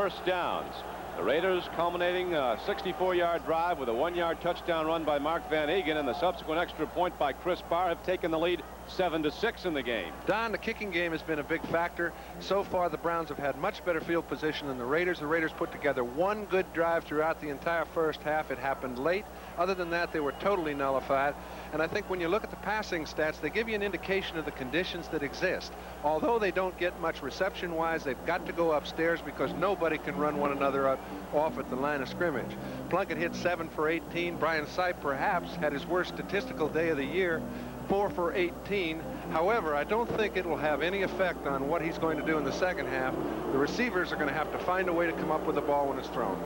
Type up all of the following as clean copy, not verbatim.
first downs. The Raiders culminating a 64-yard drive with a 1-yard touchdown run by Mark Van Eegen, and the subsequent extra point by Chris Barr have taken the lead 7-6 in the game. Don, the kicking game has been a big factor. So far, the Browns have had much better field position than the Raiders. The Raiders put together one good drive throughout the entire first half. It happened late. Other than that, they were totally nullified. And I think when you look at the passing stats, they give you an indication of the conditions that exist. Although they don't get much reception-wise, they've got to go upstairs because nobody can run one another off at the line of scrimmage. Plunkett hit 7 for 18. Brian Sipe perhaps had his worst statistical day of the year, 4 for 18. However, I don't think it will have any effect on what he's going to do in the second half. The receivers are going to have to find a way to come up with the ball when it's thrown.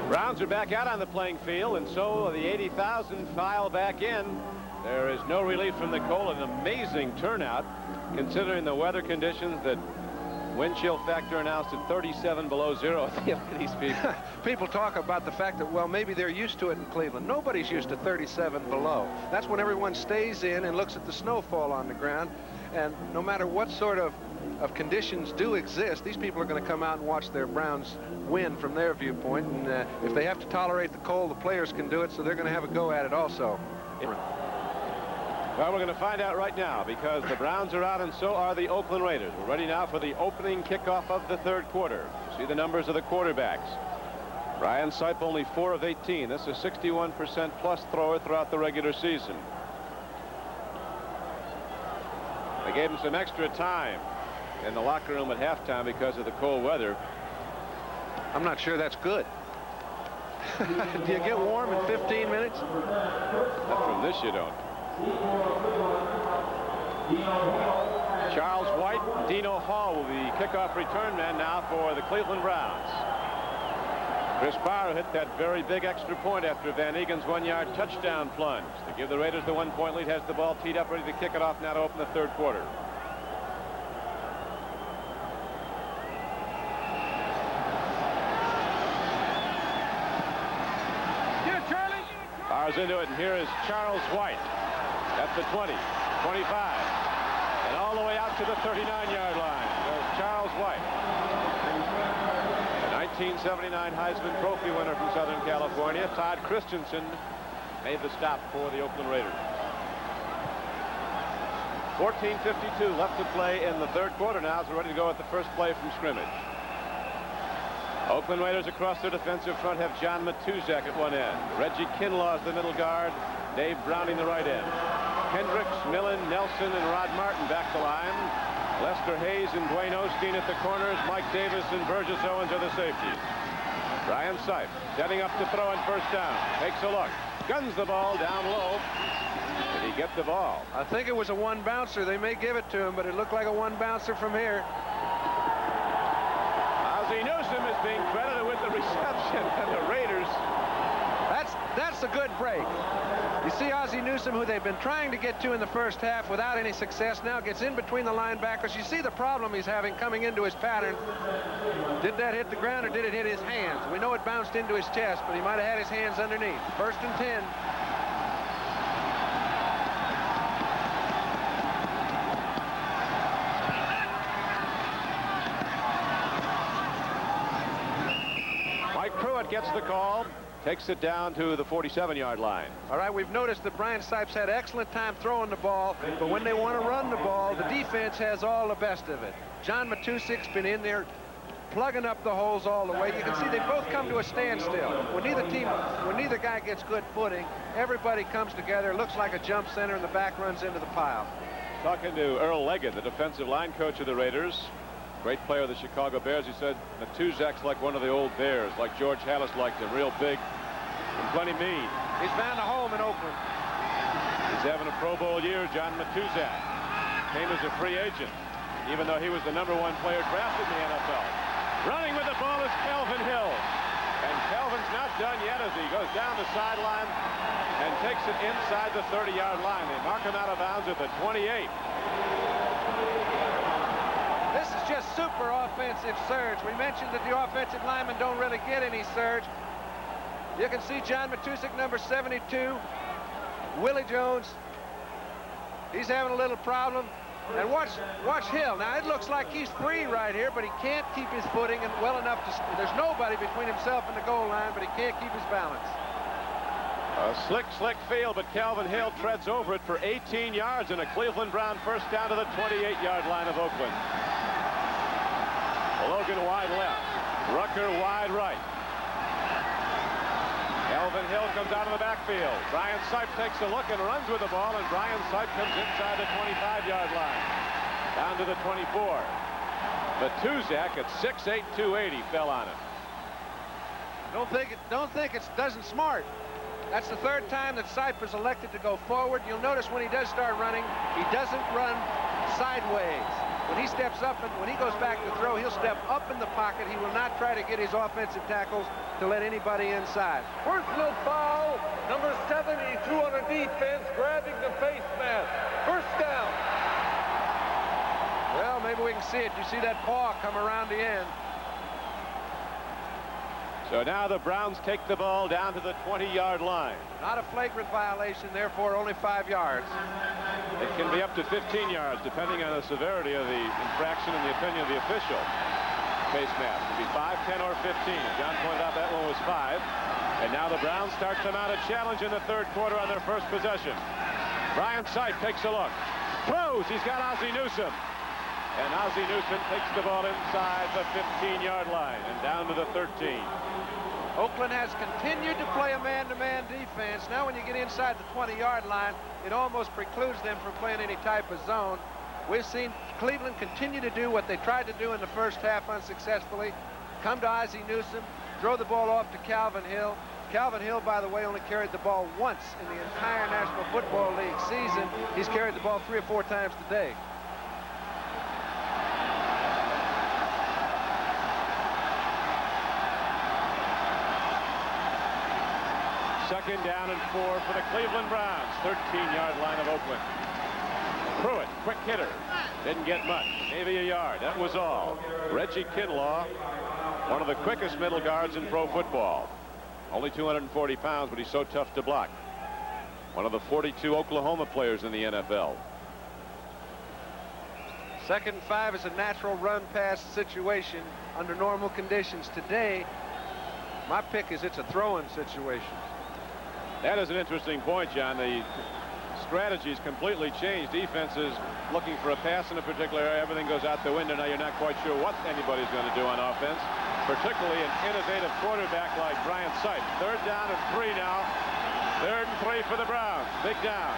Browns are back out on the playing field, and so the 80,000 file back in. There is no relief from the cold. An amazing turnout, considering the weather conditions. That wind chill factor announced at 37 below zero. Look at these people. People talk about the fact that, well, maybe they're used to it in Cleveland. Nobody's used to 37 below. That's when everyone stays in and looks at the snowfall on the ground. And no matter what sort of conditions do exist, these people are going to come out and watch their Browns win from their viewpoint. And if they have to tolerate the cold, the players can do it, so they're going to have a go at it also. Well, we're going to find out right now, because the Browns are out and so are the Oakland Raiders. We're ready now for the opening kickoff of the third quarter. See the numbers of the quarterbacks. Brian Sipe only 4 of 18. This is 61% plus thrower throughout the regular season. They gave him some extra time in the locker room at halftime because of the cold weather. I'm not sure that's good. Do you get warm in 15 minutes? Not from this, you don't. Charles White and Dino Hall will be kickoff return men now for the Cleveland Browns. Chris Barr hit that very big extra point after Van Egen's 1-yard touchdown plunge. To give the Raiders the 1-point lead, has the ball teed up, ready to kick it off now to open the third quarter. Barr's into it, and here is Charles White at the 20, 25, and all the way out to the 39-yard line. There's Charles White, the 1979 Heisman Trophy winner from Southern California. Todd Christensen made the stop for the Oakland Raiders. 14:52 left to play in the third quarter now, as we're ready to go at the first play from scrimmage. Oakland Raiders across their defensive front have John Matuzak at one end. Reggie Kinlaw is the middle guard. Dave Browning the right end. Hendricks, Millen, Nelson, and Rod Martin back the line. Lester Hayes and Dwayne Osteen at the corners. Mike Davis and Burgess Owens are the safeties. Brian Sipe setting up to throw on first down. Takes a look. Guns the ball down low. Did he get the ball? I think it was a one bouncer. They may give it to him, but it looked like a one bouncer from here. Ozzie Newsome is being credited with the reception, and the Raiders. That's a good break. You see Ozzie Newsome, who they've been trying to get to in the first half without any success, now gets in between the linebackers. You see the problem he's having coming into his pattern. Did that hit the ground or did it hit his hands? We know it bounced into his chest, but he might have had his hands underneath. 1st and 10. Gets the call, takes it down to the 47-yard line. All right, we've noticed that Brian Sipes had excellent time throwing the ball, but when they want to run the ball, the defense has all the best of it. John Matusik's been in there plugging up the holes all the way. You can see they both come to a standstill. When neither guy gets good footing, everybody comes together, looks like a jump center, and the back runs into the pile. Talking to Earl Leggett, the defensive line coach of the Raiders, great player of the Chicago Bears, he said Matuzak's like one of the old Bears, like George Halas liked him, real big and plenty mean. He's found a home in Oakland. He's having a Pro Bowl year. John Matuzak came as a free agent, even though he was the #1 player drafted in the NFL. Running with the ball is Kelvin Hill. And Kelvin's not done yet as he goes down the sideline and takes it inside the 30-yard line. They mark him out of bounds at the 28. This is just super offensive surge. We mentioned that the offensive linemen don't really get any surge. You can see John Matusik, number 72. Willie Jones, he's having a little problem. And watch Hill. Now, it looks like he's free right here, but he can't keep his footing and well enough to... There's nobody between himself and the goal line, but he can't keep his balance. A slick field, but Calvin Hill treads over it for 18 yards and a Cleveland Brown first down to the 28-yard line of Oakland. Logan wide left. Rucker wide right. Calvin Hill comes out of the backfield. Brian Sipe takes a look and runs with the ball, and Brian Sipe comes inside the 25-yard line. Down to the 24. But Tuzak at 6'8", 280 fell on him. Don't think it doesn't smart. That's the third time that Sipe has elected to go forward. You'll notice when he does start running, he doesn't run sideways. When he steps up and when he goes back to throw, he'll step up in the pocket. He will not try to get his offensive tackles to let anybody inside. Personal foul, number 72 on the defense, grabbing the face mask. First down. Well, maybe we can see it. You see that paw come around the end. So now the Browns take the ball down to the 20-yard line. Not a flagrant violation, therefore only 5 yards. It can be up to 15 yards, depending on the severity of the infraction and the opinion of the official. Face mask can be 5, 10, or 15. As John pointed out, that one was 5. And now the Browns start to mount a challenge in the third quarter on their first possession. Brian Sipe takes a look. Throws. He's got Ozzie Newsome. And Ozzie Newsome takes the ball inside the 15-yard line and down to the 13. Oakland has continued to play a man-to-man defense. Now when you get inside the 20-yard line, it almost precludes them from playing any type of zone. We've seen Cleveland continue to do what they tried to do in the first half unsuccessfully. Come to Ozzie Newsome, throw the ball off to Calvin Hill. Calvin Hill, by the way, only carried the ball once in the entire National Football League season. He's carried the ball 3 or 4 times today. Second down and 4 for the Cleveland Browns. 13-yard line of Oakland. Pruitt, quick hitter. Didn't get much. Maybe a yard. That was all. Reggie Kinlaw, one of the quickest middle guards in pro football. Only 240 pounds, but he's so tough to block. One of the 42 Oklahoma players in the NFL. 2nd and 5 is a natural run-pass situation under normal conditions. Today, my pick is it's a throw-in situation. That is an interesting point, John. The strategy's completely changed. Defenses looking for a pass in a particular area. Everything goes out the window. Now you're not quite sure what anybody's going to do on offense, particularly an innovative quarterback like Brian Sipe. 3rd down and 3 now. 3rd and 3 for the Browns. Big down.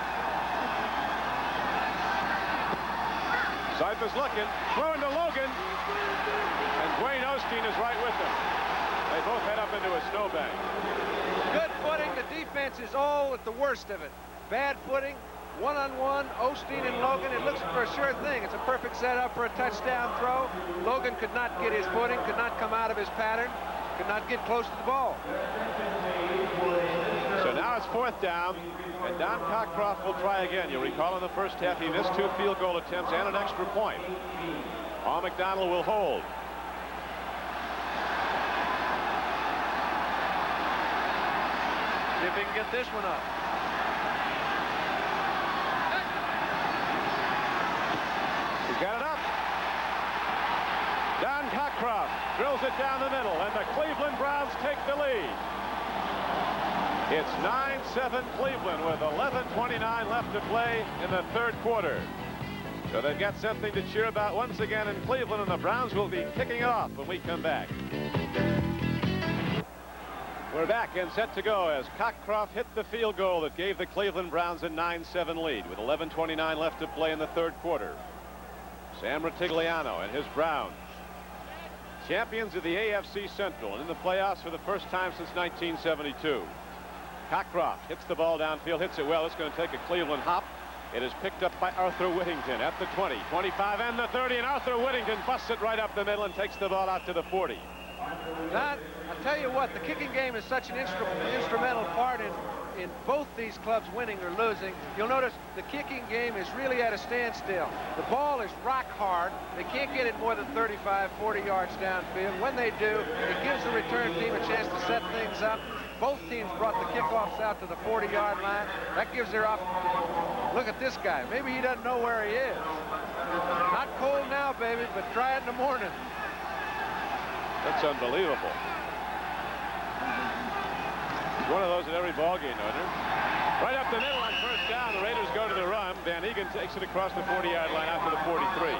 Sipe is looking. Throwing to Logan. And Dwayne Osteen is right with him. They both head up into a snowbank. Good footing. The defense is all at the worst of it. Bad footing, one-on-one, Osteen and Logan. It looks for a sure thing. It's a perfect setup for a touchdown throw. Logan could not get his footing, could not come out of his pattern, could not get close to the ball. So now it's 4th down, and Don Cockcroft will try again. You'll recall in the first half he missed 2 field goal attempts and an extra point. Paul McDonald will hold. See if he can get this one up. He's got it up. Don Cockcroft drills it down the middle, and the Cleveland Browns take the lead. It's 9-7 Cleveland with 11:29 left to play in the 3rd quarter. So they've got something to cheer about once again in Cleveland, and the Browns will be kicking it off when we come back. We're back and set to go as Cockcroft hit the field goal that gave the Cleveland Browns a 9-7 lead with 11:29 left to play in the 3rd quarter. Sam Ratigliano and his Browns, champions of the AFC Central and in the playoffs for the first time since 1972. Cockcroft hits the ball downfield, hits it well. It's going to take a Cleveland hop. It is picked up by Arthur Whittington at the 20, 25, and the 30, and Arthur Whittington busts it right up the middle and takes the ball out to the 40. Don, I'll tell you what, the kicking game is such an instrumental part in both these clubs winning or losing. You'll notice the kicking game is really at a standstill. The ball is rock hard. They can't get it more than 35, 40 yards downfield. When they do, it gives the return team a chance to set things up. Both teams brought the kickoffs out to the 40-yard line. That gives their Look at this guy. Maybe he doesn't know where he is. Not cold now, baby, but try it in the morning. That's unbelievable. It's one of those at every ball game, Right up the middle on first down. The Raiders go to the run. Van Egan takes it across the 40-yard line out to the 43.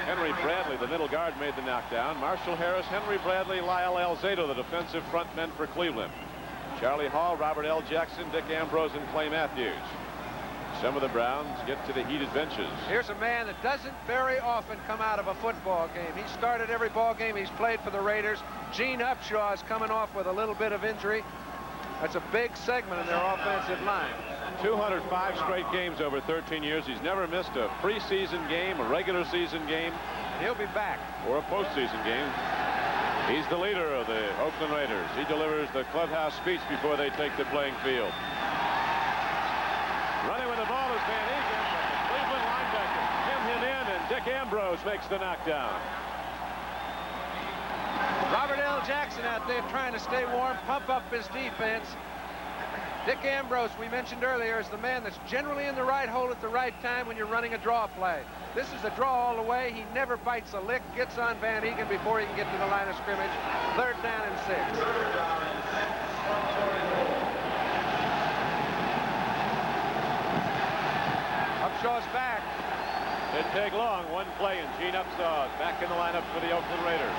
Henry Bradley, the middle guard, made the knockdown. Marshall Harris, Henry Bradley, Lyle Alzado, the defensive front men for Cleveland. Charlie Hall, Robert L. Jackson, Dick Ambrose, and Clay Matthews. Some of the Browns get to the heated benches. Here's a man that doesn't very often come out of a football game. He started every ball game he's played for the Raiders. Gene Upshaw is coming off with a little bit of injury. That's a big segment in their offensive line. 205 straight games over 13 years. He's never missed a preseason game, a regular season game. He'll be back. Or a postseason game. He's the leader of the Oakland Raiders. He delivers the clubhouse speech before they take the playing field. Running with the ball is Van Egan, but the Cleveland linebackers hem him in, and Dick Ambrose makes the knockdown. Robert L. Jackson out there trying to stay warm, pump up his defense. Dick Ambrose, we mentioned earlier, is the man that's generally in the right hole at the right time when you're running a draw play. This is a draw all the way. He never bites a lick, gets on Van Egan before he can get to the line of scrimmage. 3rd down and 6. Upshaw's back. Didn't take long. One play, and Gene Upshaw back in the lineup for the Oakland Raiders.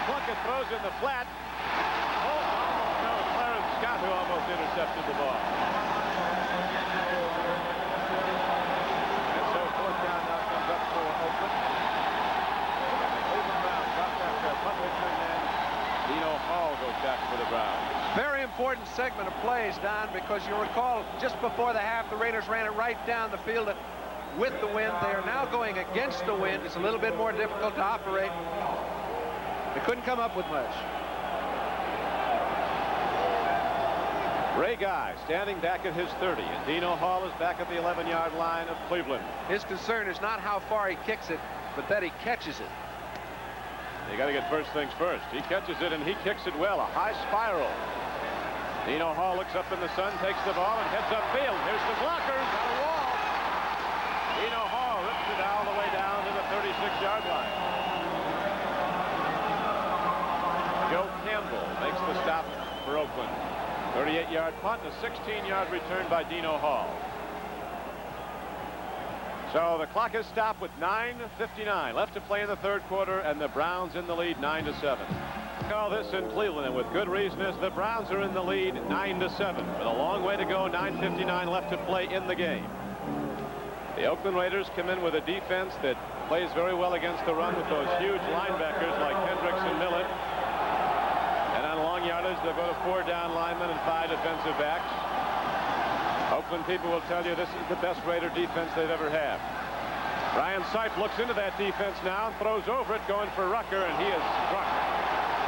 Plunkett throws in the flat. Oh, no, Clarence Scott, who almost intercepted the ball. And so 4th down now comes up for Oakland. Cleveland Browns drop back there. Punt return then. Dino Hall goes back for the Browns. Very important segment of plays, Don, because you recall just before the half, the Raiders ran it right down the field with the wind. They are now going against the wind. It's a little bit more difficult to operate. They couldn't come up with much. Ray Guy standing back at his 30, and Dino Hall is back at the 11-yard line of Cleveland. His concern is not how far he kicks it, but that he catches it. You got to get first things first. He catches it, and he kicks it well. A high spiral. Dino Hall looks up in the sun, takes the ball, and heads upfield. Here's the blockers on the wall. Dino Hall rips it all the way down to the 36-yard line. Joe Campbell makes the stop for Oakland. 38-yard punt, a 16-yard return by Dino Hall. So the clock is stopped with 9:59 left to play in the 3rd quarter, and the Browns in the lead 9-7. Call this in Cleveland, and with good reason, as the Browns are in the lead 9-7 with a long way to go. 9:59 left to play in the game. The Oakland Raiders come in with a defense that plays very well against the run with those huge linebackers like Hendricks and Millen. And on long yardage, they'll go to 4 down linemen and 5 defensive backs. Oakland people will tell you this is the best Raider defense they've ever had. Ryan Sipe looks into that defense now and throws over it, going for Rucker, and he is struck.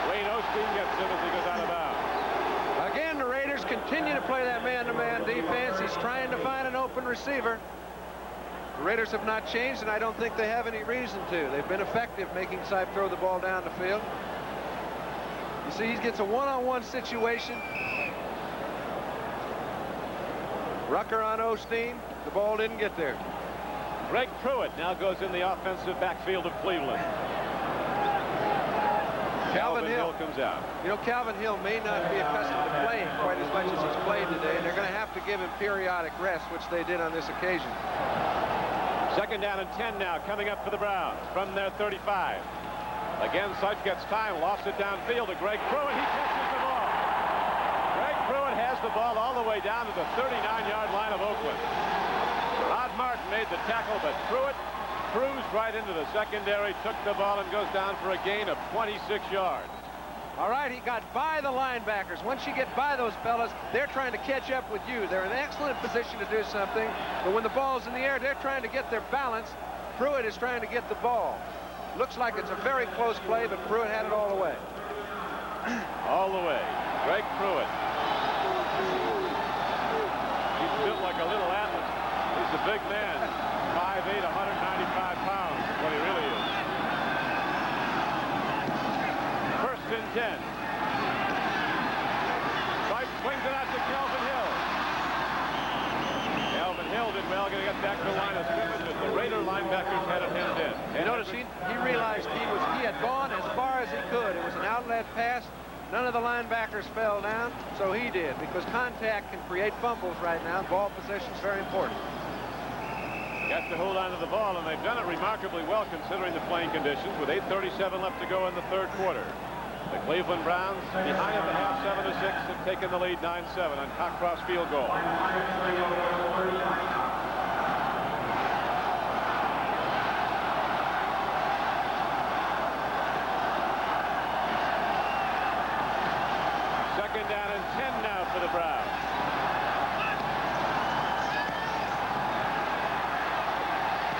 Wayne Osteen gets him as he goes out of bounds. Again, the Raiders continue to play that man-to-man defense. He's trying to find an open receiver. The Raiders have not changed, and I don't think they have any reason to. They've been effective making Sipe throw the ball down the field. You see, he gets a one-on-one situation. Rucker on Osteen. The ball didn't get there. Greg Pruitt now goes in the offensive backfield of Cleveland. Calvin Hill comes out. You know, Calvin Hill may not be accustomed to playing quite as much as he's played today, and they're going to have to give him periodic rest, which they did on this occasion. 2nd down and 10 now coming up for the Browns from their 35. Again, Sipe gets time, lofts it downfield to Greg Pruitt. He catches the ball. Greg Pruitt has the ball all the way down to the 39-yard line of Oakland. Rod Martin made the tackle, but Pruitt cruised right into the secondary, took the ball, and goes down for a gain of 26 yards. All right, he got by the linebackers. Once you get by those fellas, they're trying to catch up with you. They're in an excellent position to do something, but when the ball's in the air, they're trying to get their balance. Pruitt is trying to get the ball. Looks like it's a very close play, but Pruitt had it all the way. All the way. Greg Pruitt. He's built like a little atlas. He's a big man. 5'8", 195 pounds is what he really is. 1st and 10. Sipe swings it out to Calvin Hill. Calvin Hill did well, going to get back to the line of scrimmage as the Raiders linebackers had it headed in. You notice he realized he had gone as far as he could. It was an outlet pass. None of the linebackers fell down, so he did, because contact can create fumbles right now. Ball possession is very important. Got to hold on to the ball, and they've done it remarkably well considering the playing conditions with 8:37 left to go in the third quarter. The Cleveland Browns, behind at the half 7-6, have taken the lead 9-7 on Cockcroft's field goal. Second down and 10 now for the Browns.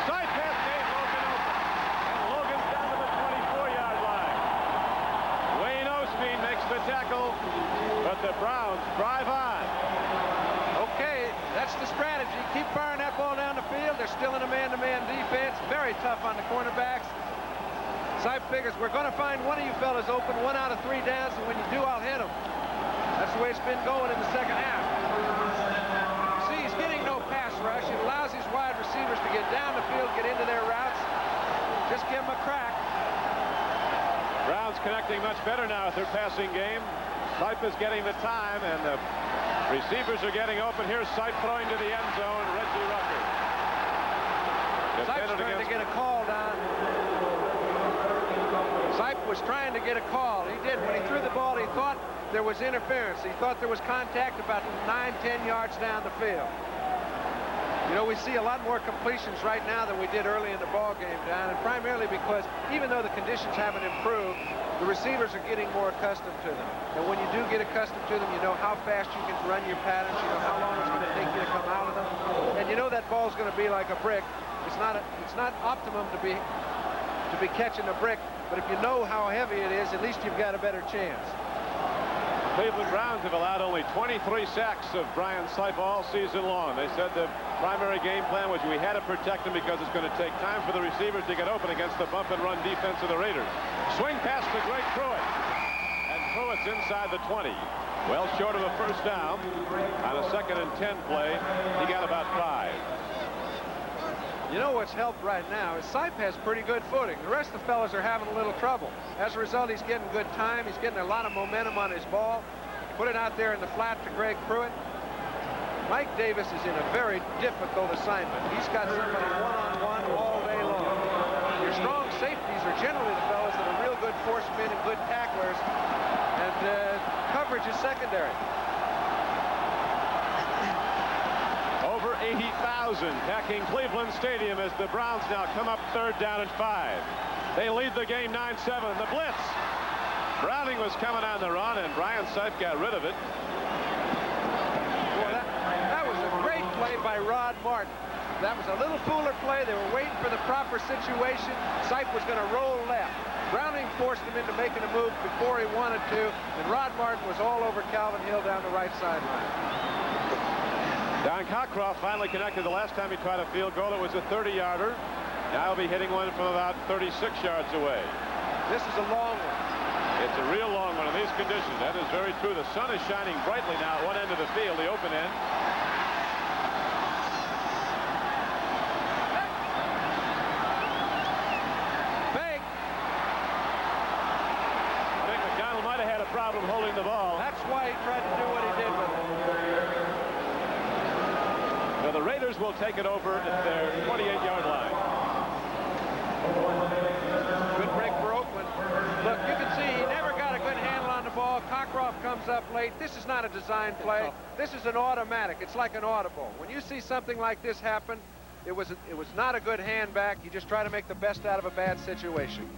Side pass gave Logan open, and Logan's down to the 24-yard line. Wayne Osteen makes the tackle, but the Browns drive on. Okay, that's the strategy. Keep firing that ball down the field. They're still in a man-to-man defense. Very tough on the cornerbacks. Sipe figures we're going to find one of you fellas open, 1 out of 3 downs, and when you do, I'll hit them. That's the way it's been going in the second half. You see, he's getting no pass rush. It allows his wide receivers to get down the field, get into their routes. Just give them a crack. Browns connecting much better now with their passing game. Sipe is getting the time, and the receivers are getting open. Here's Sipe throwing to the end zone. Reggie Rucker. Sipe's trying to get a call down. Sipe was trying to get a call. He did. When he threw the ball, he thought there was interference. He thought there was contact about 9-10 yards down the field. You know, we see a lot more completions right now than we did early in the ball game, Don, and primarily because even though the conditions haven't improved, the receivers are getting more accustomed to them. And when you do get accustomed to them, you know how fast you can run your patterns, you know how long it's going to take you to come out of them, and you know that ball's going to be like a brick. It's not optimum to be catching a brick, but if you know how heavy it is, at least you've got a better chance. Cleveland Browns have allowed only 23 sacks of Brian Sipe all season long. They said the primary game plan was we had to protect him because it's going to take time for the receivers to get open against the bump and run defense of the Raiders. Swing pass to Greg Pruitt, and Pruitt's inside the 20. Well short of a first down. On a 2nd and 10 play, he got about 5. You know what's helped right now is Sipe has pretty good footing. The rest of the fellas are having a little trouble. As a result, he's getting good time. He's getting a lot of momentum on his ball. Put it out there in the flat to Greg Pruitt. Mike Davis is in a very difficult assignment. He's got somebody one-on-one all day long. Your strong safeties are generally the fellas that are real good force men and good tacklers, and coverage is secondary. Over 80,000 packing Cleveland Stadium as the Browns now come up 3rd down and 5. They lead the game 9-7. The blitz. Browning was coming on the run, and Brian Sipe got rid of it. Well, that was a great play by Rod Martin. That was a little fooler play. They were waiting for the proper situation. Sipe was going to roll left. Browning forced him into making a move before he wanted to, and Rod Martin was all over Calvin Hill down the right sideline. Don Cockcroft finally connected. The last time he tried a field goal, it was a 30-yarder. Now he'll be hitting one from about 36 yards away. This is a long one. It's a real long one in these conditions. That is very true. The sun is shining brightly now at one end of the field, the open end. Big. I think McDonald might have had a problem holding the ball. That's why he tried to do what he did with it. So the Raiders will take it over at their 28-yard line. Good break for Oakland. Look, you can see he never got a good handle on the ball. Cockcroft comes up late. This is not a design play. This is an automatic. It's like an audible. When you see something like this happen, it was not a good hand back. You just try to make the best out of a bad situation.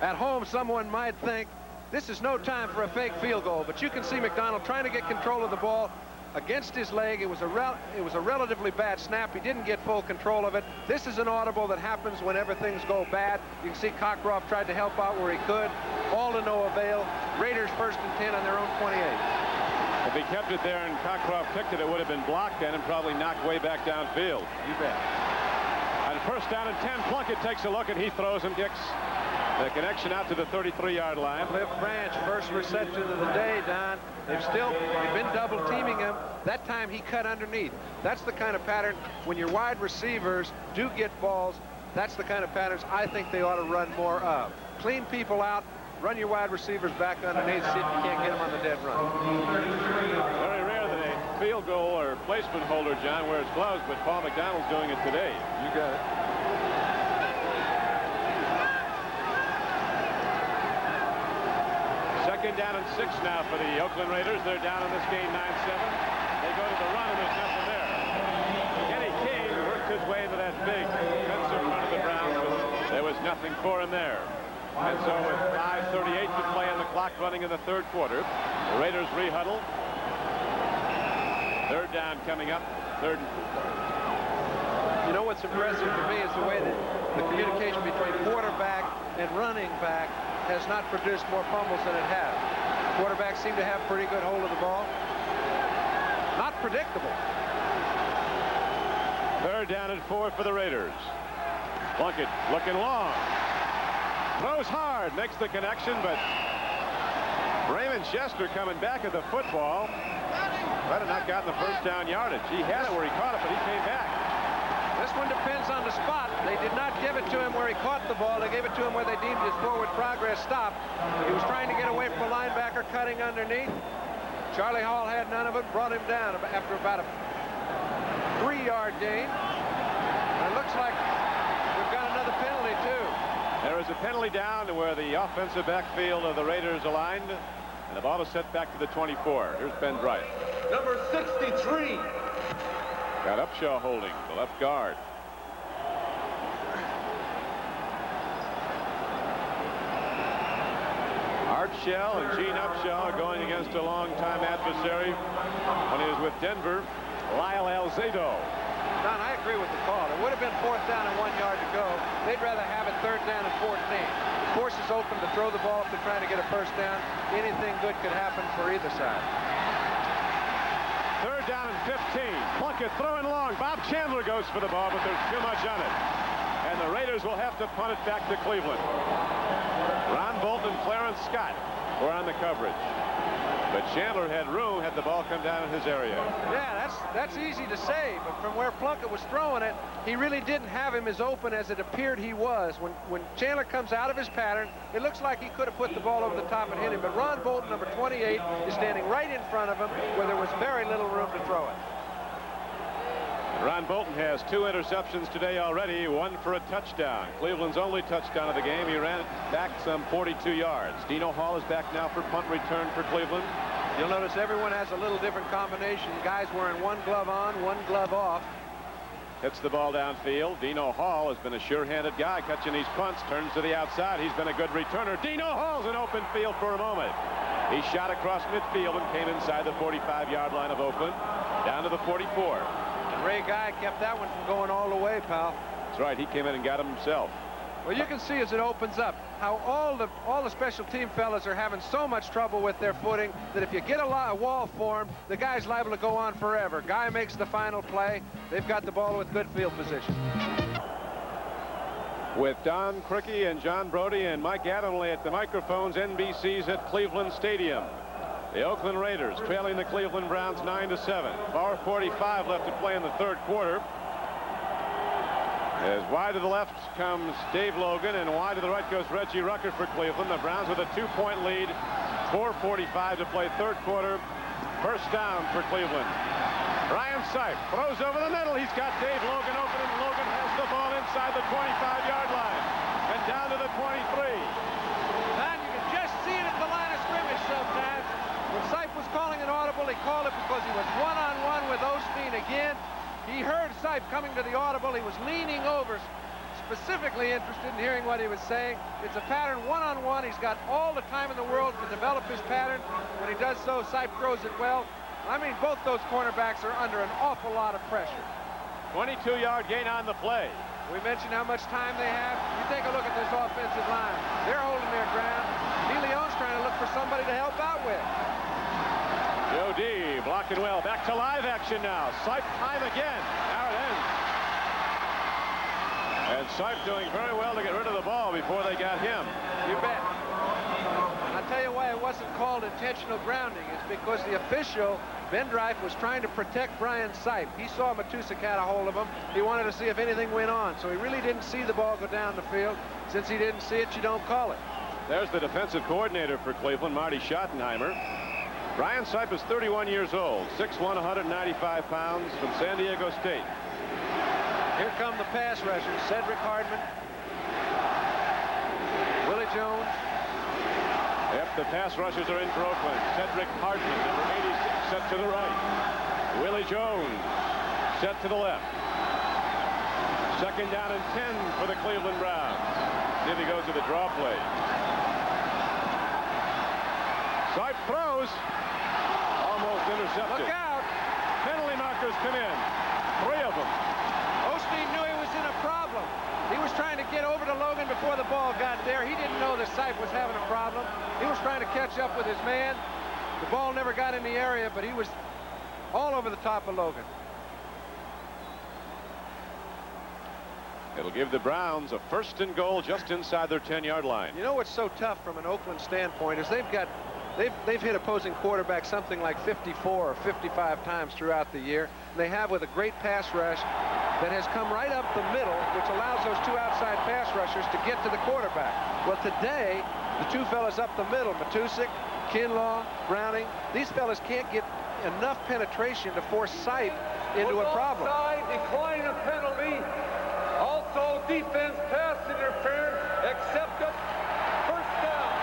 At home, someone might think this is no time for a fake field goal, but you can see McDonald trying to get control of the ball against his leg. It was a relatively bad snap. He didn't get full control of it. This is an audible that happens whenever things go bad. You can see Cockcroft tried to help out where he could. All to no avail. Raiders 1st and 10 on their own 28. If he kept it there and Cockcroft kicked it, it would have been blocked then and probably knocked way back downfield. You bet. On 1st down and 10, Plunkett takes a look and he throws and kicks The connection out to the 33-yard line. Cliff Branch, first reception of the day, Don. They've been double teaming him. That time he cut underneath. That's the kind of pattern when your wide receivers do get balls. That's the kind of patterns I think they ought to run more of. Clean people out, run your wide receivers back underneath, see if you can't get them on the dead run. Very rare that a field goal or placement holder, John, wears gloves, but Paul McDonald's doing it today. You got it. Second down and 6 now for the Oakland Raiders. They're down in this game 9-7. They go to the run, and there's nothing there. Kenny King worked his way into that big fence in front of the Browns, but there was nothing for him there. And so with 5:38 to play on the clock running in the third quarter, the Raiders rehuddle. Third down coming up. Third and 4. You know what's impressive to me is the way that the communication between quarterback and running back has not produced more fumbles than it has. Quarterbacks seem to have pretty good hold of the ball. Not predictable. Third down and 4 for the Raiders. Plunkett looking long. Throws hard, makes the connection, but Raymond Chester coming back at the football. Might have not gotten the first down yardage. He had it where he caught it, but he came back. This one depends on the spot. They did not give it to him where he caught the ball. They gave it to him where they deemed his forward progress stopped. He was trying to get away from the linebacker, cutting underneath. Charlie Hall had none of it, brought him down after about a 3-yard gain. And it looks like we've got another penalty, too. There is a penalty down to where the offensive backfield of the Raiders aligned, and the ball is set back to the 24. Here's Ben Bryant. Number 63. Got Upshaw holding, the left guard. Art Shell and Gene Upshaw are going against a longtime adversary when he was with Denver, Lyle Alzado. Don, I agree with the call. It would have been 4th down and 1 yard to go. They'd rather have it 3rd down and 14. The course is open to throw the ball if they're trying to get a first down. Anything good could happen for either side. 3rd down and 15. Plunkett throwing long. Bob Chandler goes for the ball, but there's too much on it. And the Raiders will have to punt it back to Cleveland. Ron Bolton and Clarence Scott were on the coverage. But Chandler had room had the ball come down in his area. Yeah, that's easy to say, but from where Plunkett was throwing it, he really didn't have him as open as it appeared he was. When Chandler comes out of his pattern, it looks like he could have put the ball over the top and hit him, but Ron Bolton, number 28, is standing right in front of him where there was very little room to throw it. Ron Bolton has 2 interceptions today already, 1 for a touchdown. Cleveland's only touchdown of the game. He ran it back some 42 yards. Dino Hall is back now for punt return for Cleveland. You'll notice everyone has a little different combination. Guys wearing 1 glove on, 1 glove off. Hits the ball downfield. Dino Hall has been a sure-handed guy catching these punts. Turns to the outside. He's been a good returner. Dino Hall's in open field for a moment. He shot across midfield and came inside the 45-yard line of Oakland, down to the 44. Ray Guy kept that one from going all the way, pal. That's right. He came in and got him himself. Well, you can see as it opens up how all the special team fellas are having so much trouble with their footing that if you get a wall formed, the guy's liable to go on forever. Guy makes the final play. They've got the ball with good field position. With Don Criqui and John Brody and Mike Adamle at the microphones, NBC's at Cleveland Stadium. The Oakland Raiders trailing the Cleveland Browns 9-7. 4:45 left to play in the third quarter. As wide to the left comes Dave Logan, and wide to the right goes Reggie Rucker for Cleveland. The Browns with a 2-point lead. 4:45 to play third quarter. First down for Cleveland. Ryan Sipe throws over the middle. He's got Dave Logan open, and Logan has the ball inside the 25-yard line and down to the 23. And you can just see it at the line of scrimmage sometimes. When Sipe was calling an audible, he called it because he was one-on-one with Osteen again. He heard Sipe coming to the audible. He was leaning over, specifically interested in hearing what he was saying. It's a pattern one-on-one. He's got all the time in the world to develop his pattern. When he does so, Sipe throws it well. I mean, both those cornerbacks are under an awful lot of pressure. 22-yard gain on the play. We mentioned how much time they have. You take a look at this offensive line. They're holding their ground. DeLeon's trying to look for somebody to help out with. Joe D blocking well. Back to live action now. Sipe time again. Now it ends. And Sipe doing very well to get rid of the ball before they got him. You bet. I'll tell you why it wasn't called intentional grounding. It's because the official, Ben Dreif, was trying to protect Brian Sipe. He saw Matusek had a hold of him. He wanted to see if anything went on, so he really didn't see the ball go down the field. Since he didn't see it, you don't call it. There's the defensive coordinator for Cleveland, Marty Schottenheimer. Brian Sipe is 31 years old, 6'1", 195 pounds, from San Diego State. Here come the pass rushers. Cedric Hardman, Willie Jones. Yep, the pass rushers are in for Oakland. Cedric Hardman, number 86, set to the right. Willie Jones, set to the left. Second down and 10 for the Cleveland Browns. See if he goes to the draw play. Sipe throws. Almost intercepted. Look out. Penalty markers come in. 3 of them. Osteen knew he was in a problem. He was trying to get over to Logan before the ball got there. He didn't know that Sipe was having a problem. He was trying to catch up with his man. The ball never got in the area, but he was all over the top of Logan. It'll give the Browns a 1st and goal just inside their 10-yard line. You know what's so tough from an Oakland standpoint is they've hit opposing quarterbacks something like 54 or 55 times throughout the year. They have with a great pass rush that has come right up the middle, which allows those 2 outside pass rushers to get to the quarterback. Well, today, the 2 fellas up the middle, Matusek, Kinlaw, Browning, these fellas can't get enough penetration to force Sipe into a problem. Offside, decline a penalty. Also, defense pass interference, accepted. First down.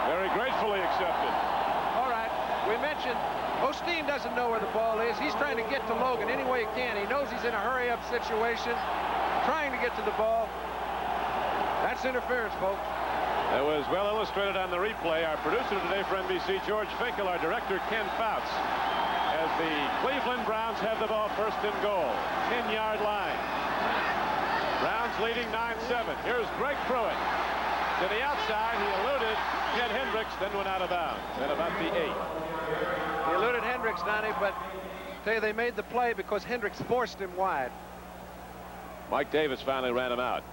Very gratefully accepted. All right, we mentioned Osteen doesn't know where the ball is. He's trying to get to Logan any way he can. He knows he's in a hurry-up situation, trying to get to the ball. That's interference, folks. It was well illustrated on the replay. Our producer today for NBC, George Finkel, our director, Ken Fouts, as the Cleveland Browns have the ball 1st and goal. 10-yard line. Browns leading 9-7. Here's Greg Pruitt. To the outside, he eluded Ted Hendricks, then went out of bounds at about the 8. He eluded Hendricks, Donnie, but I tell you, they made the play because Hendricks forced him wide. Mike Davis finally ran him out.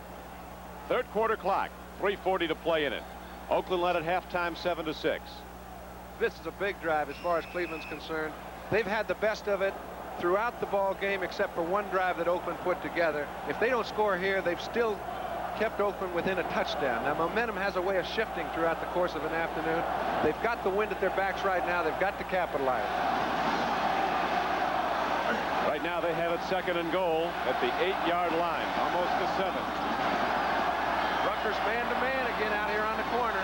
3rd quarter clock, 3:40 to play in it. Oakland led at halftime 7-6. This is a big drive as far as Cleveland's concerned. They've had the best of it throughout the ball game except for one drive that Oakland put together. If they don't score here, they've still kept Oakland within a touchdown. Now, momentum has a way of shifting throughout the course of an afternoon. They've got the wind at their backs right now. They've got to capitalize. Right now, they have it 2nd and goal at the 8-yard line, almost the 7. Rutgers man-to-man again out here on the corner.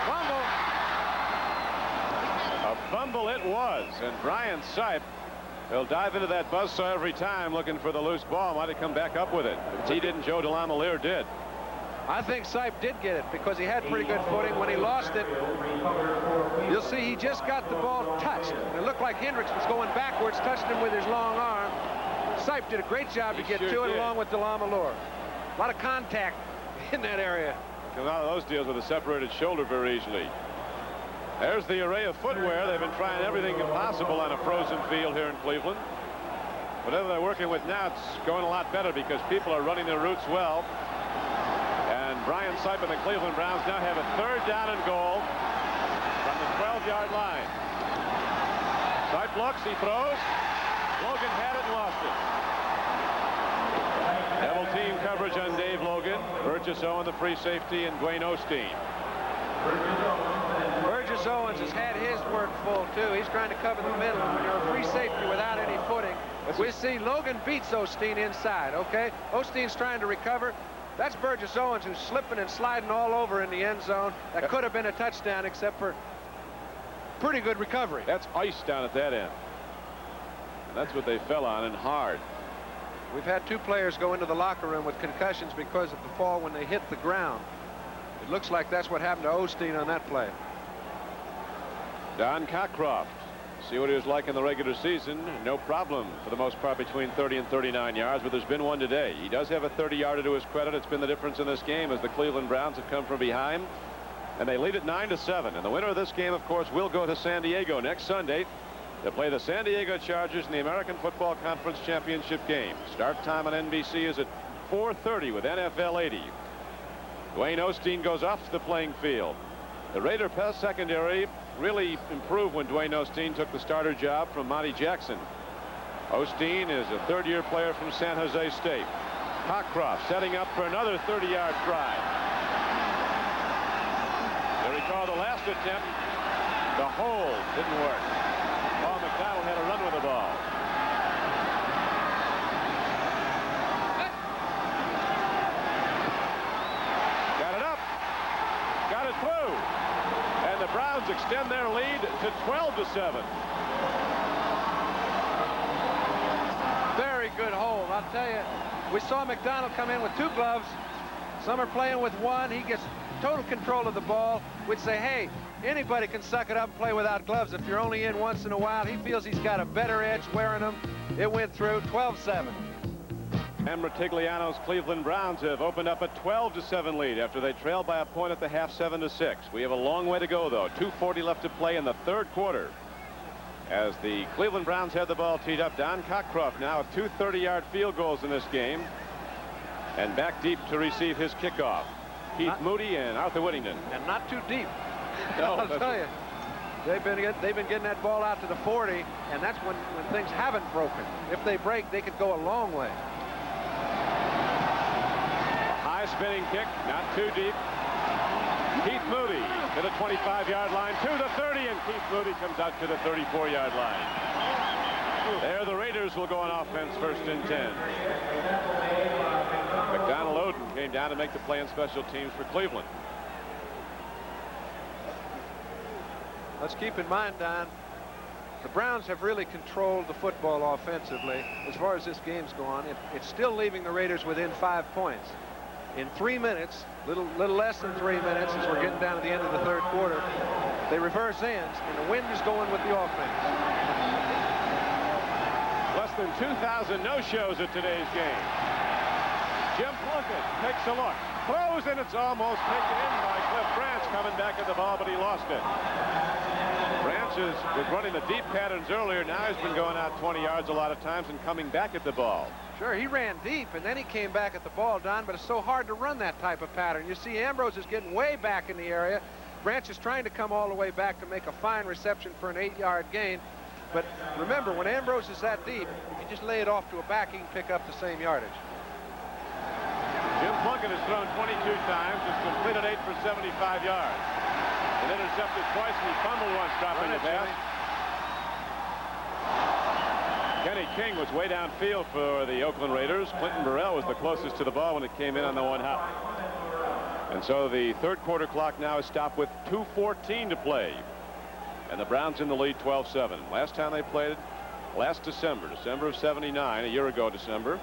Fumble. A fumble it was, and Brian Sipe, he'll dive into that buzzsaw every time looking for the loose ball. Might have come back up with it. If he didn't, Joe DeLamielleure did. I think Sipe did get it because he had pretty good footing. When he lost it, you'll see he just got the ball touched. It looked like Hendricks was going backwards, touched him with his long arm. Sipe did a great job to get to it along with DeLamielleure. A lot of contact in that area. A lot of those deals with a separated shoulder very easily. There's the array of footwear. They've been trying everything possible on a frozen field here in Cleveland. Whatever they're working with now, it's going a lot better because people are running their routes well. And Brian Sipe and the Cleveland Browns now have a 3rd down and goal from the 12-yard line. Sipe looks, he throws. Logan had it and lost it. Double team coverage on Dave Logan. Burgess Owen, the free safety, and Dwayne Osteen. Burgess Owens has had his work full, too. He's trying to cover the middle. And when you're a free safety without any footing, we see Logan beats Osteen inside, okay? Osteen's trying to recover. That's Burgess Owens who's slipping and sliding all over in the end zone. That could have been a touchdown except for pretty good recovery. That's ice down at that end. And that's what they fell on, and hard. We've had 2 players go into the locker room with concussions because of the fall when they hit the ground. It looks like that's what happened to Osteen on that play. Don Cockcroft. See what he was like in the regular season. No problem for the most part between 30 and 39 yards, but there's been one today. He does have a 30-yarder to his credit. It's been the difference in this game as the Cleveland Browns have come from behind, and they lead it 9-7. And the winner of this game, of course, will go to San Diego next Sunday to play the San Diego Chargers in the American Football Conference Championship game. Start time on NBC is at 430 with NFL 80. Dwayne Osteen goes off the playing field. The Raider pass secondary really improved when Dwayne Osteen took the starter job from Monty Jackson. Osteen is a third-year player from San Jose State. Cockcroft setting up for another 30-yard drive. You recall the last attempt, the hold didn't work. Paul McDonald had a run with the ball. Got it up. Got it through. And the Browns extend their lead to 12-7. Very good hold, I'll tell you. We saw McDonald come in with 2 gloves. Some are playing with 1. He gets total control of the ball. We'd say, hey, anybody can suck it up and play without gloves if you're only in once in a while. He feels he's got a better edge wearing them. It went through 12-7. And Ratigliano's Cleveland Browns have opened up a 12-7 lead after they trailed by a point at the half, 7-6. We have a long way to go, though. 2:40 left to play in the third quarter. As the Cleveland Browns had the ball teed up, Don Cockcroft now with 2 30-yard field goals in this game. And back deep to receive his kickoff. Keith Moody and Arthur Whittington. And not too deep. No, I'll tell you. They've been getting that ball out to the 40, and that's when things haven't broken. If they break, they could go a long way. High spinning kick, not too deep. Keith Moody to the 25-yard line, to the 30, and Keith Moody comes out to the 34-yard line. There the Raiders will go on offense, 1st and 10. McDonald Oden came down to make the play on special teams for Cleveland. Let's keep in mind, Don, the Browns have really controlled the football offensively as far as this game's gone. It's still leaving the Raiders within 5 points. In 3 minutes, little less than 3 minutes, as we're getting down to the end of the third quarter, they reverse ends, and the wind is going with the offense. Less than 2,000 no-shows at today's game. Jim Plunkett takes a look, throws, and it's almost taken in by Cliff Branch, coming back at the ball, but he lost it. Branch was running the deep patterns earlier. Now he's been going out 20 yards a lot of times and coming back at the ball. Sure, he ran deep, and then he came back at the ball, Don, but it's so hard to run that type of pattern. You see Ambrose is getting way back in the area. Branch is trying to come all the way back to make a fine reception for an 8-yard gain. But remember, when Ambrose is that deep, if you just lay it off to a back, he can pick up the same yardage. Jim Plunkett has thrown 22 times, has completed 8 for 75 yards. And intercepted twice, and he fumbled once, dropping the pass. Kenny King was way downfield for the Oakland Raiders. Clinton Burrell was the closest to the ball when it came in on the 1 hop. And so the third quarter clock now is stopped with 2:14 to play. And the Browns in the lead 12-7. Last time they played last December of 79, a year ago December.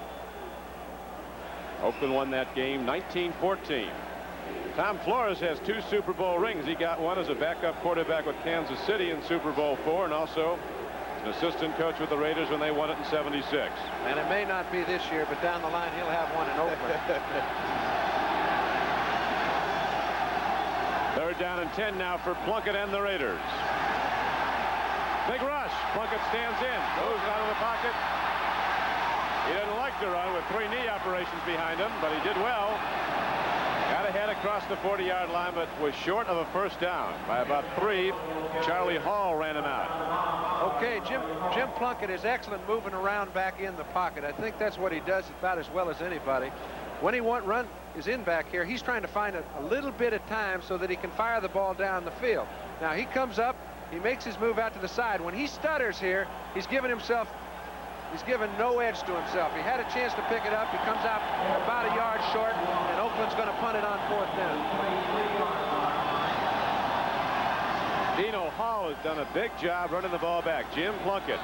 Oakland won that game 19-14. Tom Flores has 2 Super Bowl rings. He got one as a backup quarterback with Kansas City in Super Bowl IV, and also an assistant coach with the Raiders when they won it in 76. And it may not be this year, but down the line he'll have one in Oakland. 3rd down and 10 now for Plunkett and the Raiders. Big rush. Plunkett stands in, goes out of the pocket. He didn't like to run with 3 knee operations behind him, but he did well. Got ahead across the 40-yard line, but was short of a 1st down by about 3. Charlie Hall ran him out. Okay, Jim Plunkett is excellent moving around back in the pocket. I think that's what he does about as well as anybody. When he is in back here, he's trying to find a little bit of time so that he can fire the ball down the field. Now he comes up, he makes his move out to the side. When he stutters here, he's given no edge to himself. He had a chance to pick it up. He comes out about a yard short, and Oakland's going to punt it on 4th down. Dino Hall has done a big job running the ball back. Jim Plunkett,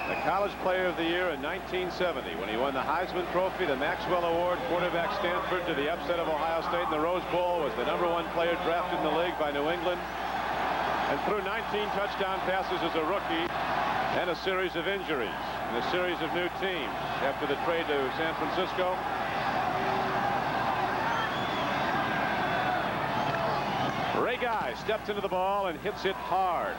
the College Player of the Year in 1970 when he won the Heisman Trophy, the Maxwell Award, quarterback Stanford to the upset of Ohio State in the Rose Bowl, was the #1 player drafted in the league by New England, and threw 19 touchdown passes as a rookie, and a series of injuries and a series of new teams after the trade to San Francisco. Ray Guy steps into the ball and hits it hard.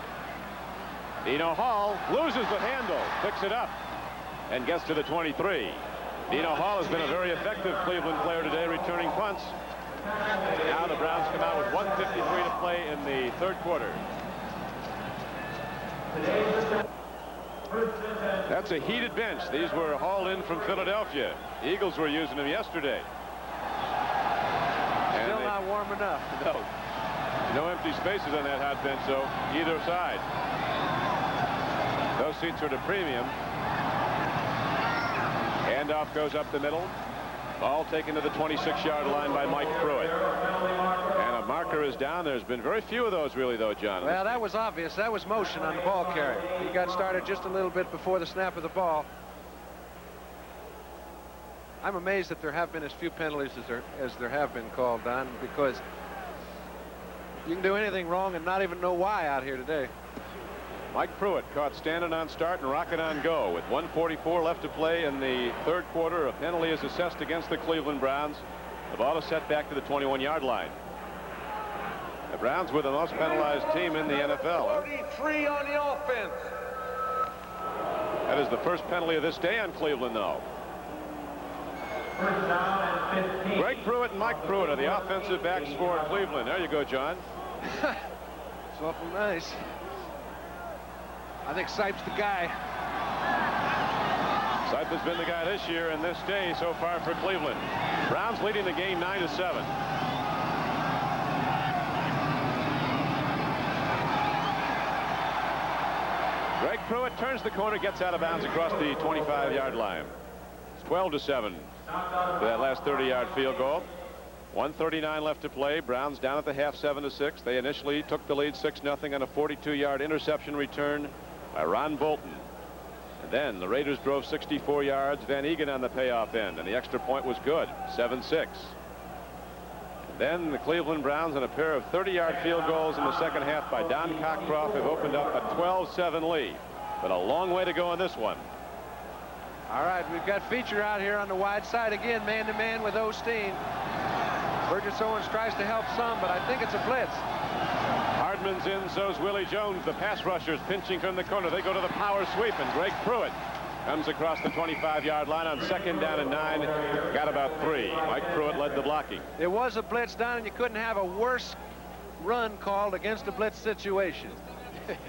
Dino Hall loses the handle, picks it up, and gets to the 23. Dino Hall has been a very effective Cleveland player today, returning punts. Now the Browns come out with 1:53 to play in the third quarter. That's a heated bench. These were hauled in from Philadelphia. The Eagles were using them yesterday. Still not warm enough. No empty spaces on that hot bench, though, either side. Those seats are at a premium. Handoff goes up the middle. Ball taken to the 26-yard line by Mike Pruitt. And a marker is down. There's been very few of those, really, though, John. Well, that was obvious. That was motion on the ball carrier. He got started just a little bit before the snap of the ball. I'm amazed that there have been as few penalties as there have been called, Don, because you can do anything wrong and not even know why out here today. Mike Pruitt caught standing on start and rocket on go with 1:44 left to play in the third quarter. A penalty is assessed against the Cleveland Browns. The ball is set back to the 21-yard line. The Browns were the most penalized team in the NFL. 43 on the offense. That is the first penalty of this day on Cleveland, though. Greg Pruitt and Mike Pruitt are the offensive backs for Cleveland. There you go, John. It's awful nice. I think Sipe's the guy. Sipe has been the guy this year and this day so far for Cleveland. Browns leading the game 9-7. Greg Pruitt turns the corner, gets out of bounds across the 25-yard line. It's 12-7 for that last 30-yard field goal. 1:39 left to play. Browns down at the half, 7-6. They initially took the lead 6-0 on a 42-yard interception return by Ron Bolton. And then the Raiders drove 64 yards. Van Egan on the payoff end, and the extra point was good, 7-6. Then the Cleveland Browns and a pair of 30-yard field goals in the second half by Don Cockcroft have opened up a 12-7 lead. But a long way to go in this one. All right, we've got Feature out here on the wide side again, man-to-man with Osteen. Burgess Owens tries to help some, but I think it's a blitz. Hardman's in, so's Willie Jones. The pass rushers pinching from the corner. They go to the power sweep, and Greg Pruitt comes across the 25-yard line on 2nd down and 9. Got about 3. Mike Pruitt led the blocking. It was a blitz, Don, and you couldn't have a worse run called against a blitz situation.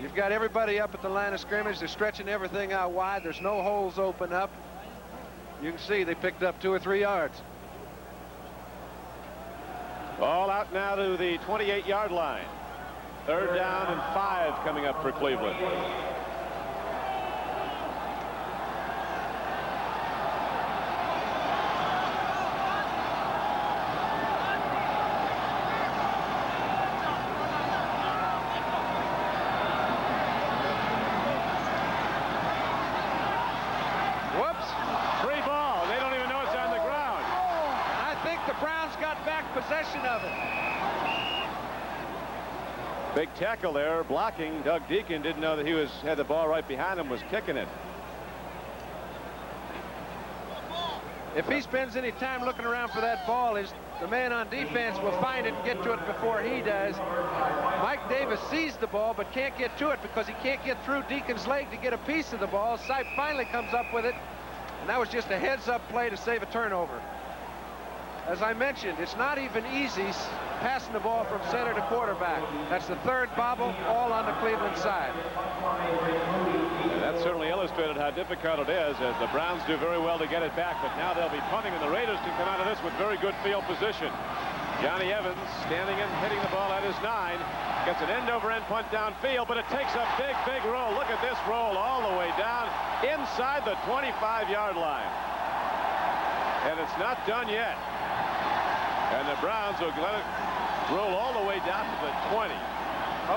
You've got everybody up at the line of scrimmage. They're stretching everything out wide. There's no holes open up. You can see they picked up 2 or 3 yards. Ball out now to the 28-yard line. 3rd down and 5 coming up for Cleveland. Possession of it. Big tackle there, blocking. Doug Deacon didn't know that he had the ball right behind him, was kicking it. If he spends any time looking around for that ball, the man on defense will find it and get to it before he does. Mike Davis sees the ball but can't get to it because he can't get through Deacon's leg to get a piece of the ball. Sipe finally comes up with it, and that was just a heads-up play to save a turnover. As I mentioned, it's not even easy passing the ball from center to quarterback. That's the 3rd bobble, all on the Cleveland side. And that certainly illustrated how difficult it is, as the Browns do very well to get it back, but now they'll be punting, and the Raiders can come out of this with very good field position. Johnny Evans standing and hitting the ball at his 9. Gets an end-over-end punt downfield, but it takes a big, big roll. Look at this roll all the way down inside the 25-yard line. And it's not done yet. And the Browns will let it roll all the way down to the 20.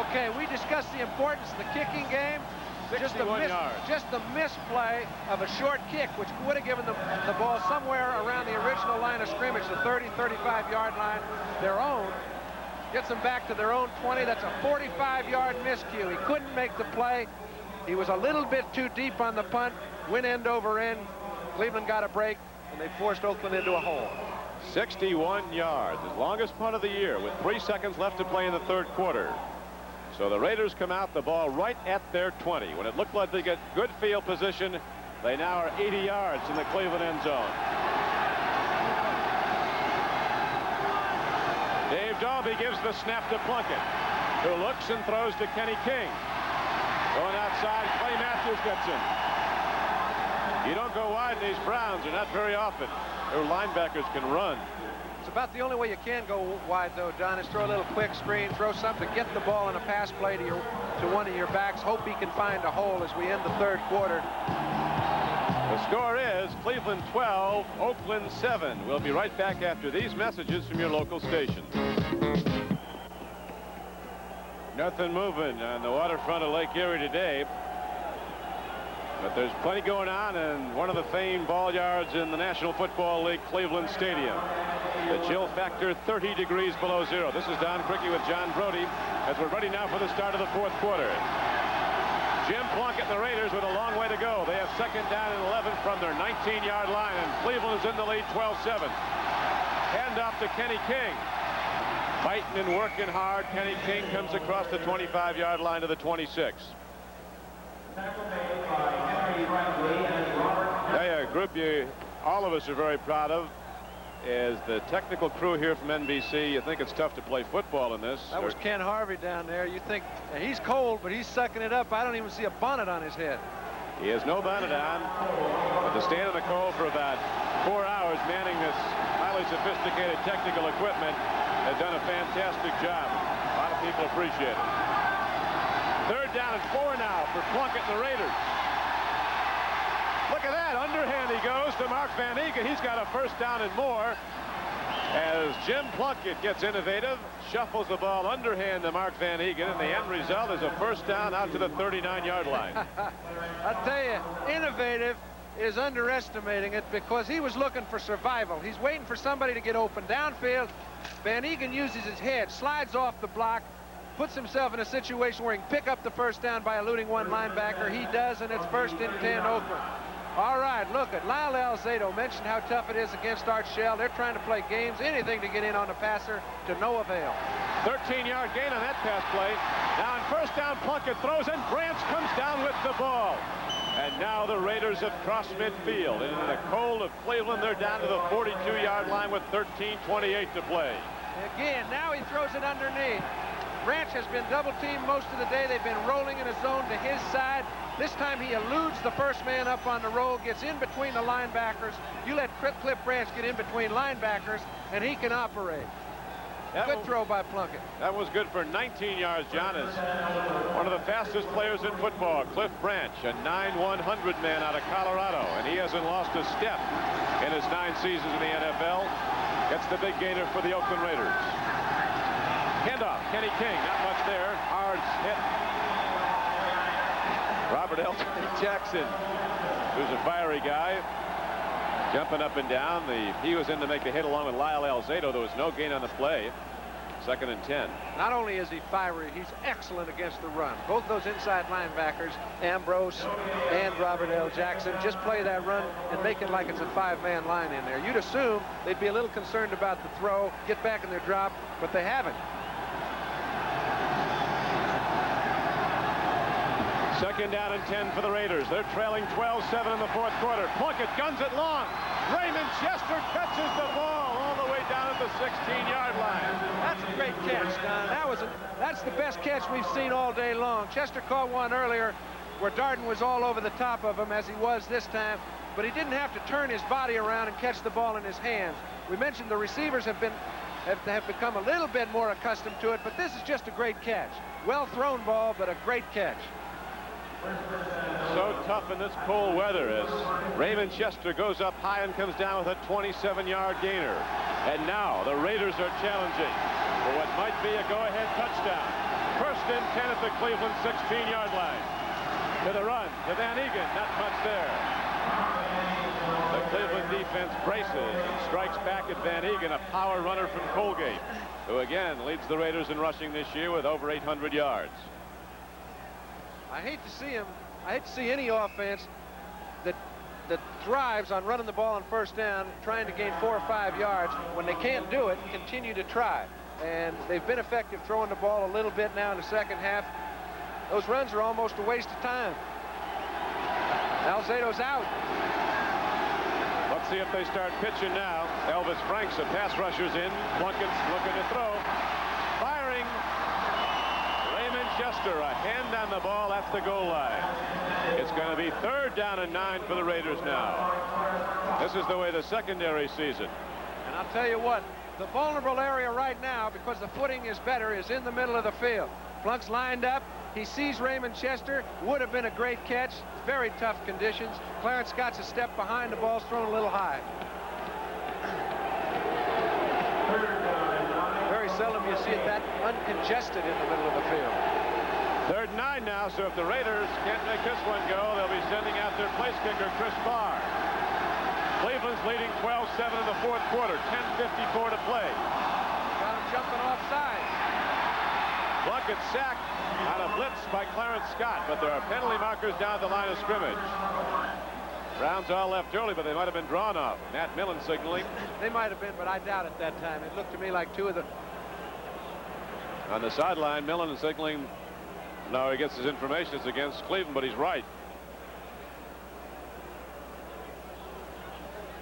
Okay, we discussed the importance of the kicking game. 61 yards. Just the misplay of a short kick, which would have given the ball somewhere around the original line of scrimmage, the 30, 35-yard line, their own. Gets them back to their own 20. That's a 45-yard miscue. He couldn't make the play. He was a little bit too deep on the punt. Went end over end. Cleveland got a break, and they forced Oakland into a hole. 61 yards, his longest punt of the year, with 3 seconds left to play in the third quarter. So the Raiders come out, the ball right at their 20. When it looked like they get good field position, they now are 80 yards in the Cleveland end zone. Daube gives the snap to Plunkett, who looks and throws to Kenny King. Going outside, Clay Matthews gets in. You don't go wide in these Browns, or not very often. Their linebackers can run. It's about the only way you can go wide, though, Don, is throw a little quick screen, throw something, get the ball in a pass play to one of your backs, hope he can find a hole as we end the third quarter. The score is Cleveland 12, Oakland 7. We'll be right back after these messages from your local station. Nothing moving on the waterfront of Lake Erie today, but there's plenty going on in one of the famed ball yards in the National Football League, Cleveland Stadium. The chill factor 30 degrees below zero. This is Don Criqui with John Brody as we're ready now for the start of the fourth quarter. Jim Plunkett and the Raiders with a long way to go. They have second down and 11 from their 19-yard line, and Cleveland is in the lead 12-7. Hand off to Kenny King. Fighting and working hard. Kenny King comes across the 25-yard line to the 26. A group all of us are very proud of is the technical crew here from NBC. You think it's tough to play football in this. That was Ken Harvey down there. You think he's cold, but he's sucking it up. I don't even see a bonnet on his head. He has no bonnet on, but to stand in the cold for about 4 hours manning this highly sophisticated technical equipment has done a fantastic job. A lot of people appreciate it. Third down and 4 now for Plunkett and the Raiders. Look at that. Underhand he goes to Mark Van Eegen. He's got a first down and more as Jim Plunkett gets innovative, shuffles the ball underhand to Mark Van Eegen, and the end result is a first down out to the 39-yard line. I tell you, innovative is underestimating it because he was looking for survival. He's waiting for somebody to get open downfield. Van Eegen uses his head, slides off the block, puts himself in a situation where he can pick up the first down by eluding one linebacker. He does, and it's 1st and 10 Oakland. All right, look at Lyle Alzado mentioned how tough it is against Art Shell. They're trying to play games, anything to get in on the passer, to no avail. 13-yard gain on that pass play. Now on first down, Plunkett throws in. Branch comes down with the ball. And now the Raiders have crossed midfield. And in the cold of Cleveland, they're down to the 42-yard line with 13:28 to play. Again, now he throws it underneath. Branch has been double-teamed most of the day. They've been rolling in a zone to his side. This time he eludes the first man up on the roll, gets in between the linebackers. You let Cliff Branch get in between linebackers, and he can operate. Good throw by Plunkett. That was good for 19 yards, John. Is one of the fastest players in football, Cliff Branch, a 9-100 man out of Colorado, and he hasn't lost a step in his 9 seasons in the NFL. Gets the big gainer for the Oakland Raiders. Handoff, Kenny King, not much there. Hard hit. Robert L. Jackson, who's a fiery guy, jumping up and down. He was in to make the hit along with Lyle Alzado. There was no gain on the play. 2nd and 10. Not only is he fiery, he's excellent against the run. Both those inside linebackers, Ambrose and Robert L. Jackson, just play that run and make it like it's a 5-man line in there. You'd assume they'd be a little concerned about the throw, get back in their drop, but they haven't. 2nd down and 10 for the Raiders. They're trailing 12-7 in the fourth quarter. Plunkett guns it long. Raymond Chester catches the ball all the way down at the 16-yard line. That's a great catch, Don. That's the best catch we've seen all day long. Chester caught one earlier where Darden was all over the top of him, as he was this time, but he didn't have to turn his body around and catch the ball in his hands. We mentioned the receivers have become a little bit more accustomed to it, but this is just a great catch. Well thrown ball, but a great catch. So tough in this cold weather as Raymond Chester goes up high and comes down with a 27-yard gainer. And now the Raiders are challenging for what might be a go-ahead touchdown. 1st and 10 at the Cleveland 16-yard line. To the run, to Van Eegen, not much there. The Cleveland defense braces and strikes back at Van Eegen, a power runner from Colgate, who again leads the Raiders in rushing this year with over 800 yards. I hate to see any offense that thrives on running the ball on first down, trying to gain 4 or 5 yards. When they can't do it, continue to try. And they've been effective throwing the ball a little bit now in the second half. Those runs are almost a waste of time. Alzado's out. Let's see if they start pitching now. Elvis Franks, the pass rushers in. Plunkett's looking to throw. Firing. Raymond Chester, a hand on the ball at the goal line. It's going to be 3rd down and 9 for the Raiders now. This is the way the secondary sees it. And I'll tell you what, the vulnerable area right now, because the footing is better, is in the middle of the field. Plunk's lined up. He sees Raymond Chester. Would have been a great catch. Very tough conditions. Clarence Scott's a step behind. The ball's thrown a little high. Very seldom you see it that uncongested in the middle of the field. 3rd and 9 now, so if the Raiders can't make this one go, they'll be sending out their place kicker, Chris Barr. Cleveland's leading 12-7 in the 4th quarter. 10:54 to play. Got him jumping offside. Plunkett sacked on a blitz by Clarence Scott, but there are penalty markers down at the line of scrimmage. Browns all left early, but they might have been drawn off. Nat Millen signaling. They might have been, but I doubt it that time. It looked to me like two of the... On the sideline, Millen is signaling. No, he gets his information. It's against Cleveland, but he's right.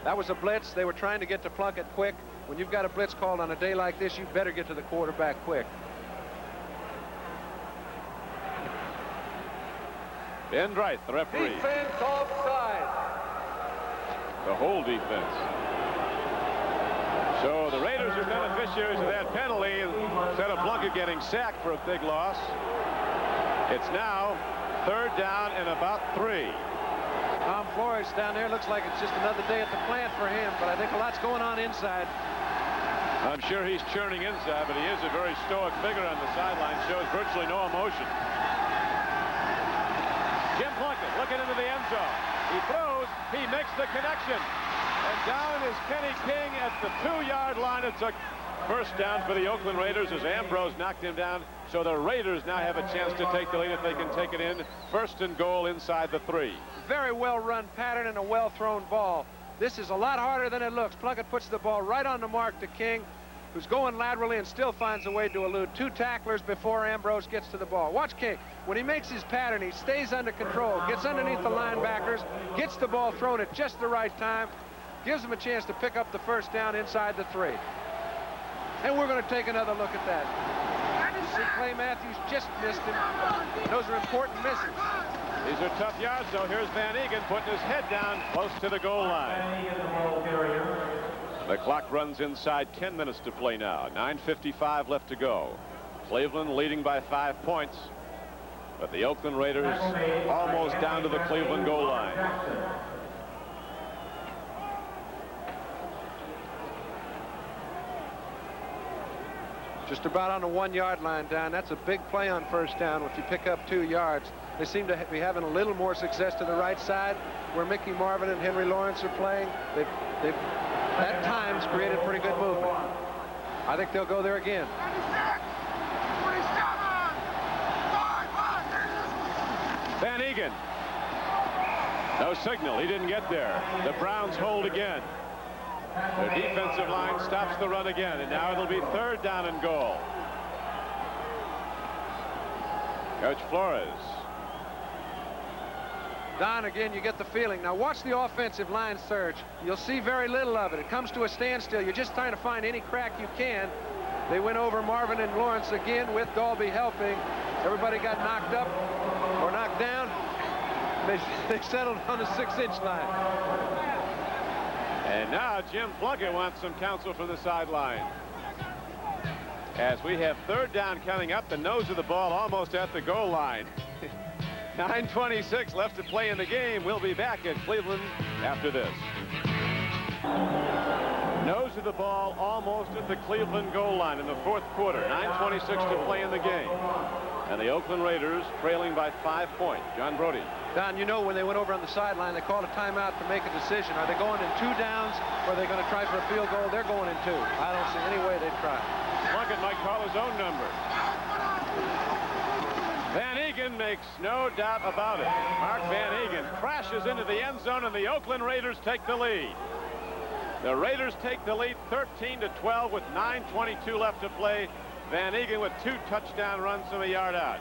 That was a blitz. They were trying to get to Plunkett quick. When you've got a blitz called on a day like this, you better get to the quarterback quick. Ben Wright, the referee. Defense offside. The whole defense. So the Raiders are beneficiaries of that penalty instead of Plunkett getting sacked for a big loss. It's now 3rd down and about 3. Tom Flores down there looks like it's just another day at the plant for him, but I think a lot's going on inside. I'm sure he's churning inside, but he is a very stoic figure on the sideline, shows virtually no emotion. Jim Plunkett looking into the end zone. He throws, he makes the connection. And down is Kenny King at the 2-yard line. It's a 1st down for the Oakland Raiders as Ambrose knocked him down. So the Raiders now have a chance to take the lead if they can take it in. 1st and goal inside the 3. Very well run pattern and a well thrown ball. This is a lot harder than it looks. Plunkett puts the ball right on the mark to King, who's going laterally and still finds a way to elude 2 tacklers before Ambrose gets to the ball. Watch King. When he makes his pattern, he stays under control, gets underneath the linebackers, gets the ball thrown at just the right time, gives them a chance to pick up the 1st down inside the 3. And we're going to take another look at that. You see Clay Matthews just missed him. Those are important misses. These are tough yards, though. Here's Van Egan putting his head down close to the goal line. The clock runs inside 10 minutes to play now. 9:55 left to go. Cleveland leading by 5 points. But the Oakland Raiders almost down to the Cleveland goal line. Just about on the 1-yard line down. That's a big play on 1st down if you pick up 2 yards. They seem to be having a little more success to the right side where Mickey Marvin and Henry Lawrence are playing. They've at times created pretty good movement. I think they'll go there again. Van Egan. No signal. He didn't get there. The Browns hold again. Their defensive line stops the run again, and now it'll be 3rd down and goal. Coach Flores. Don, again, you get the feeling. Now watch the offensive line surge. You'll see very little of it. It comes to a standstill. You're just trying to find any crack you can. They went over Marvin and Lawrence again with Dalby helping. Everybody got knocked up or knocked down. They settled on the 6-inch line. And now Jim Plunkett wants some counsel from the sideline. As we have 3rd down coming up, the nose of the ball almost at the goal line. 9:26 left to play in the game. We'll be back at Cleveland after this. Nose of the ball almost at the Cleveland goal line in the 4th quarter. 9:26 to play in the game. And the Oakland Raiders trailing by 5 points. John Brody. Don, you know when they went over on the sideline, they called a timeout to make a decision. Are they going in 2 downs or are they going to try for a field goal? They're going in 2. I don't see any way they try. Plunkett might call his own number. Van Egan makes no doubt about it. Mark Van Egan crashes into the end zone, and the Oakland Raiders take the lead. The Raiders take the lead 13-12 with 9:22 left to play. Van Egan with 2 touchdown runs from a yard out.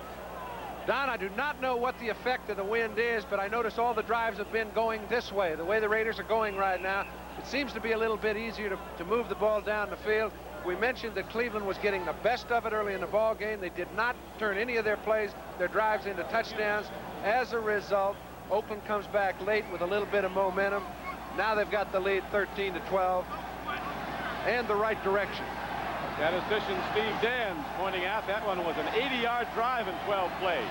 Don, I do not know what the effect of the wind is, but I notice all the drives have been going this way. The way the Raiders are going right now, It seems to be a little bit easier to move the ball down the field. We mentioned that Cleveland was getting the best of it early in the ball game. They did not turn any of their plays, their drives into touchdowns. As a result, Oakland comes back late with a little bit of momentum. Now they've got the lead 13-12 and the right direction. Statistician Steve Dans pointing out that one was an 80-yard drive in 12 plays.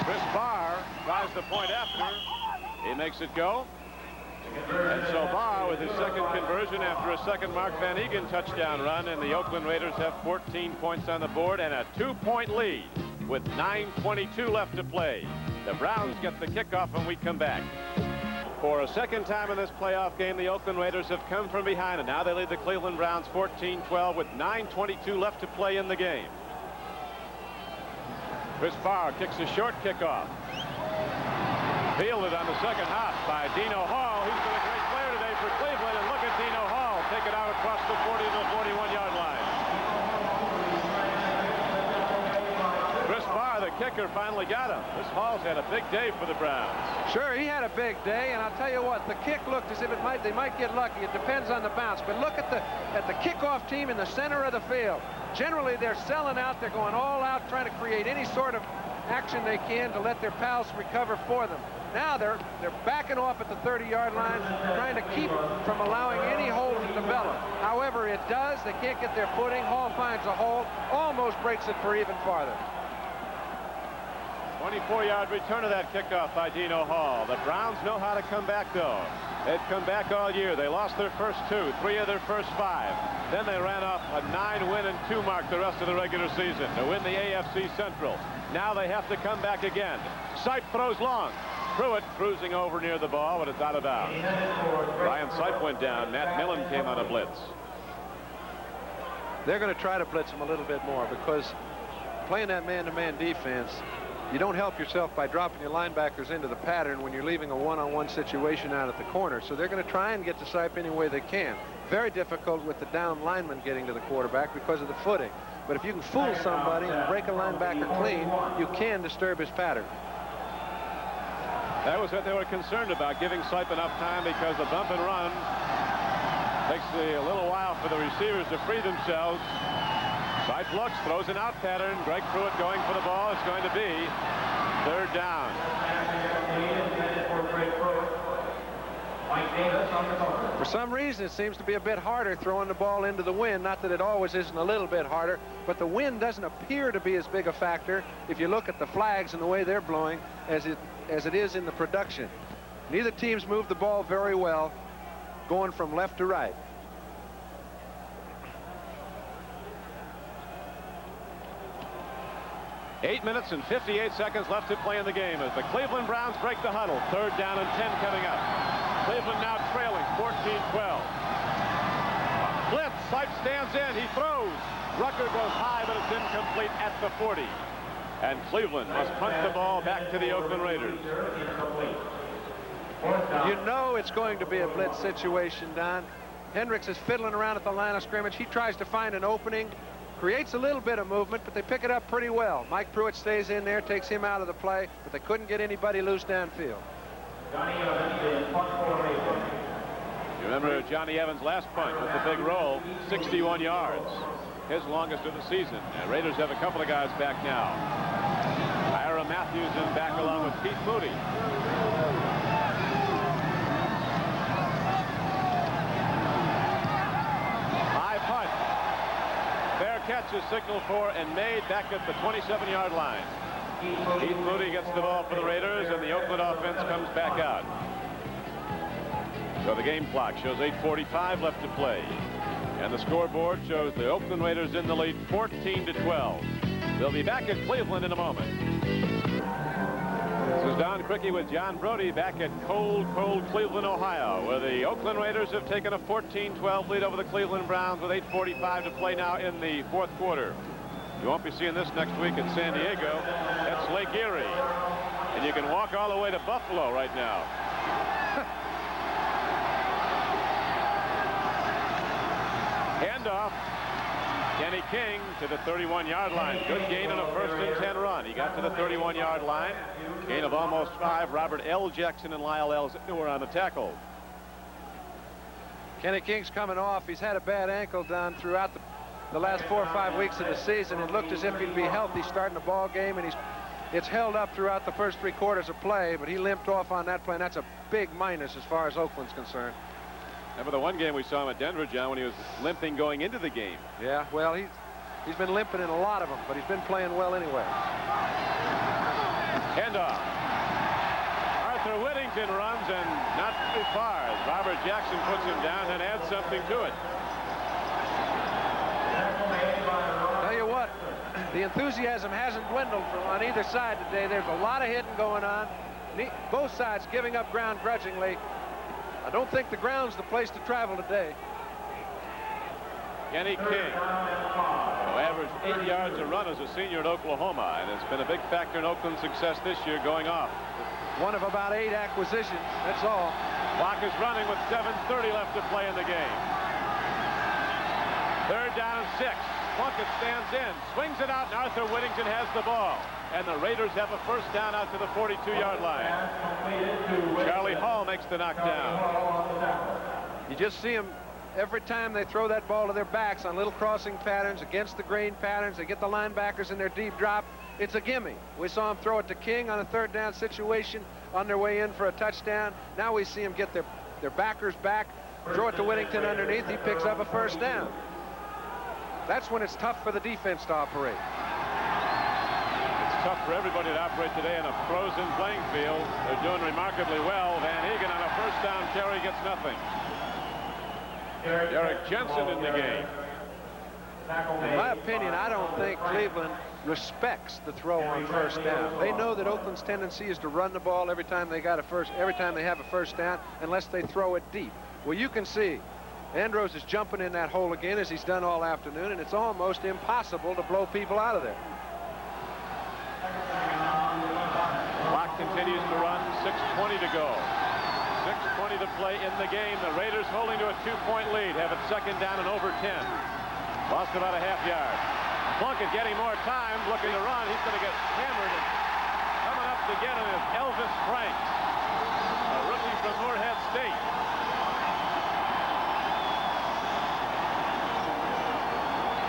Chris Barr tries the point after. He makes it go. And so Barr with his second conversion after a second Mark Van Egan touchdown run, and the Oakland Raiders have 14 points on the board and a 2-point lead with 9:22 left to play. The Browns get the kickoff when we come back. For a second time in this playoff game, the Oakland Raiders have come from behind, and now they lead the Cleveland Browns 14-12 with 9:22 left to play in the game. Chris Barr kicks a short kickoff. Fielded on the second hop by Dino Hall. He's been a great player today for Cleveland, and look at Dino Hall take it out across the 40 to the 41-yard line. Chris Barr, the kicker, finally got him. This Hall's had a big day for the Browns. Sure, he had a big day, and I'll tell you what, the kick looked as if they might get lucky. It depends on the bounce, but look at the kickoff team in the center of the field. Generally, they're selling out. They're going all out, trying to create any sort of action they can to let their pals recover for them. Now they're backing off at the 30-yard line, trying to keep from allowing any hole to develop. However, it does. They can't get their footing. Hall finds a hole, almost breaks it for even farther. 24-yard return of that kickoff by Dino Hall. The Browns know how to come back, though. They've come back all year. They lost their first 2, 3 of their first 5. Then they ran off a 9-win and 2 mark the rest of the regular season to win the AFC Central. Now they have to come back again. Sipe throws long. Pruitt cruising over near the ball, but it's out of bounds. Ryan Sipe went down. Matt Millen came on a blitz. They're going to try to blitz him a little bit more, because playing that man-to-man defense, you don't help yourself by dropping your linebackers into the pattern when you're leaving a one-on-one situation out at the corner. So they're going to try and get to Sipe any way they can. Very difficult with the down lineman getting to the quarterback because of the footing. But if you can fool somebody and break a linebacker clean, you can disturb his pattern. That was what they were concerned about, giving Sipe enough time, because the bump and run takes a little while for the receivers to free themselves. Sipe looks, throws an out pattern. Greg Pruitt going for the ball. It's going to be 3rd down. For some reason, it seems to be a bit harder throwing the ball into the wind. Not that it always isn't a little bit harder, but the wind doesn't appear to be as big a factor if you look at the flags and the way they're blowing as it is in the production. Neither team's moved the ball very well, going from left to right. Eight minutes and 58 seconds left to play in the game as the Cleveland Browns break the huddle. 3rd down and 10 coming up. Cleveland now trailing 14-12. Blitz. Sipe stands in. He throws. Rucker goes high, but it's incomplete at the 40. And Cleveland must punt the ball back to the Oakland Raiders. You know it's going to be a blitz situation, Don. Hendricks is fiddling around at the line of scrimmage. He tries to find an opening, creates a little bit of movement, but they pick it up pretty well. Mike Pruitt stays in there, takes him out of the play, but they couldn't get anybody loose downfield. You remember Johnny Evans' last punt with the big roll, 61 yards. His longest of the season. And Raiders have a couple of guys back now. Ira Matthews is back along with Keith Moody. High punt. Fair catch is signaled for and made back at the 27-yard line. Keith Moody gets the ball for the Raiders, and the Oakland offense comes back out. So the game clock shows 8:45 left to play. And the scoreboard shows the Oakland Raiders in the lead 14-12. They'll be back at Cleveland in a moment. This is Don Criqui with John Brody back at cold Cleveland, Ohio, where the Oakland Raiders have taken a 14-12 lead over the Cleveland Browns with 8:45 to play now in the 4th quarter. You won't be seeing this next week in San Diego. That's Lake Erie. And you can walk all the way to Buffalo right now. Handoff. Kenny King to the 31-yard line. Good gain on a 1st and 10 run. He got to the 31-yard line. Gain of almost 5. Robert L. Jackson and Lyle Elzner were on the tackle. Kenny King's coming off. He's had a bad ankle down throughout the last 4 or 5 weeks of the season. It looked as if he'd be healthy starting the ball game, and it's held up throughout the first 3 quarters of play, but he limped off on that play, and that's a big minus as far as Oakland's concerned. Remember the one game we saw him at Denver, John, when he was limping going into the game. Yeah, well, he's been limping in a lot of them, but he's been playing well anyway. Handoff. Arthur Whittington runs, and not too far as Robert Jackson puts him down and adds something to it. Tell you what, the enthusiasm hasn't dwindled on either side today. There's a lot of hitting going on. Both sides giving up ground grudgingly. I don't think the ground's the place to travel today. Kenny King, who averaged 8 yards a run as a senior at Oklahoma, and it's been a big factor in Oakland's success this year going off. One of about 8 acquisitions, that's all. Clock is running with 7:30 left to play in the game. 3rd down and 6. Plunkett stands in, swings it out, and Arthur Whittington has the ball. And the Raiders have a first down out to the 42-yard line. Charlie Hall makes the knockdown. You just see them every time they throw that ball to their backs on little crossing patterns, against the grain patterns. They get the linebackers in their deep drop. It's a gimme. We saw him throw it to King on a 3rd down situation on their way in for a touchdown. Now we see him get their backers back, throw it to Whittington underneath. He picks up a first down. That's when it's tough for the defense to operate. It's tough for everybody to operate today in a frozen playing field. They're doing remarkably well. Van Egan on a first down carry gets nothing. Derek Jensen in the game. In my opinion, I don't think Cleveland respects the throw on first down. They know that Oakland's tendency is to run the ball every time they have a first down, unless they throw it deep. Well, you can see Andros is jumping in that hole again, as he's done all afternoon, and it's almost impossible to blow people out of there. Clock continues to run, 6:20 to go. 6:20 to play in the game. The Raiders holding to a 2-point lead, have it 2nd down and over 10. Lost about a half yard. Plunkett getting more time, looking to run. He's going to get hammered. And coming up to get him is Elvis Franks, a rookie from Moorhead State.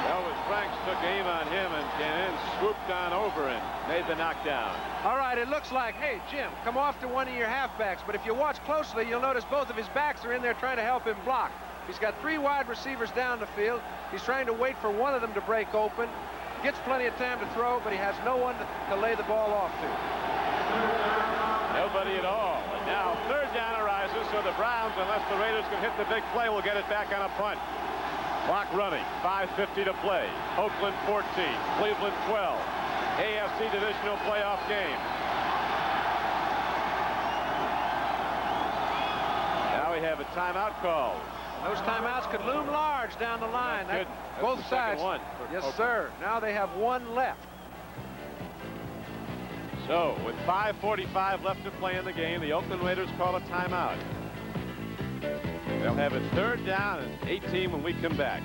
Elvis Franks took aim on him and then swooped on over and made the knockdown. All right, it looks like, hey, Jim, come off to one of your halfbacks. But if you watch closely, you'll notice both of his backs are in there trying to help him block. He's got 3 wide receivers down the field. He's trying to wait for one of them to break open. Gets plenty of time to throw, but he has no one to lay the ball off to. Nobody at all. And now 3rd down arises, so the Browns, unless the Raiders can hit the big play, will get it back on a punt. Clock running, 5:50 to play. Oakland 14, Cleveland 12. AFC divisional playoff game. Now we have a timeout called. Those timeouts could loom large down the line. Both sides. One yes, sir. Now they have 1 left. So, with 5:45 left to play in the game, the Oakland Raiders call a timeout. They'll have it 3rd down and 18 when we come back.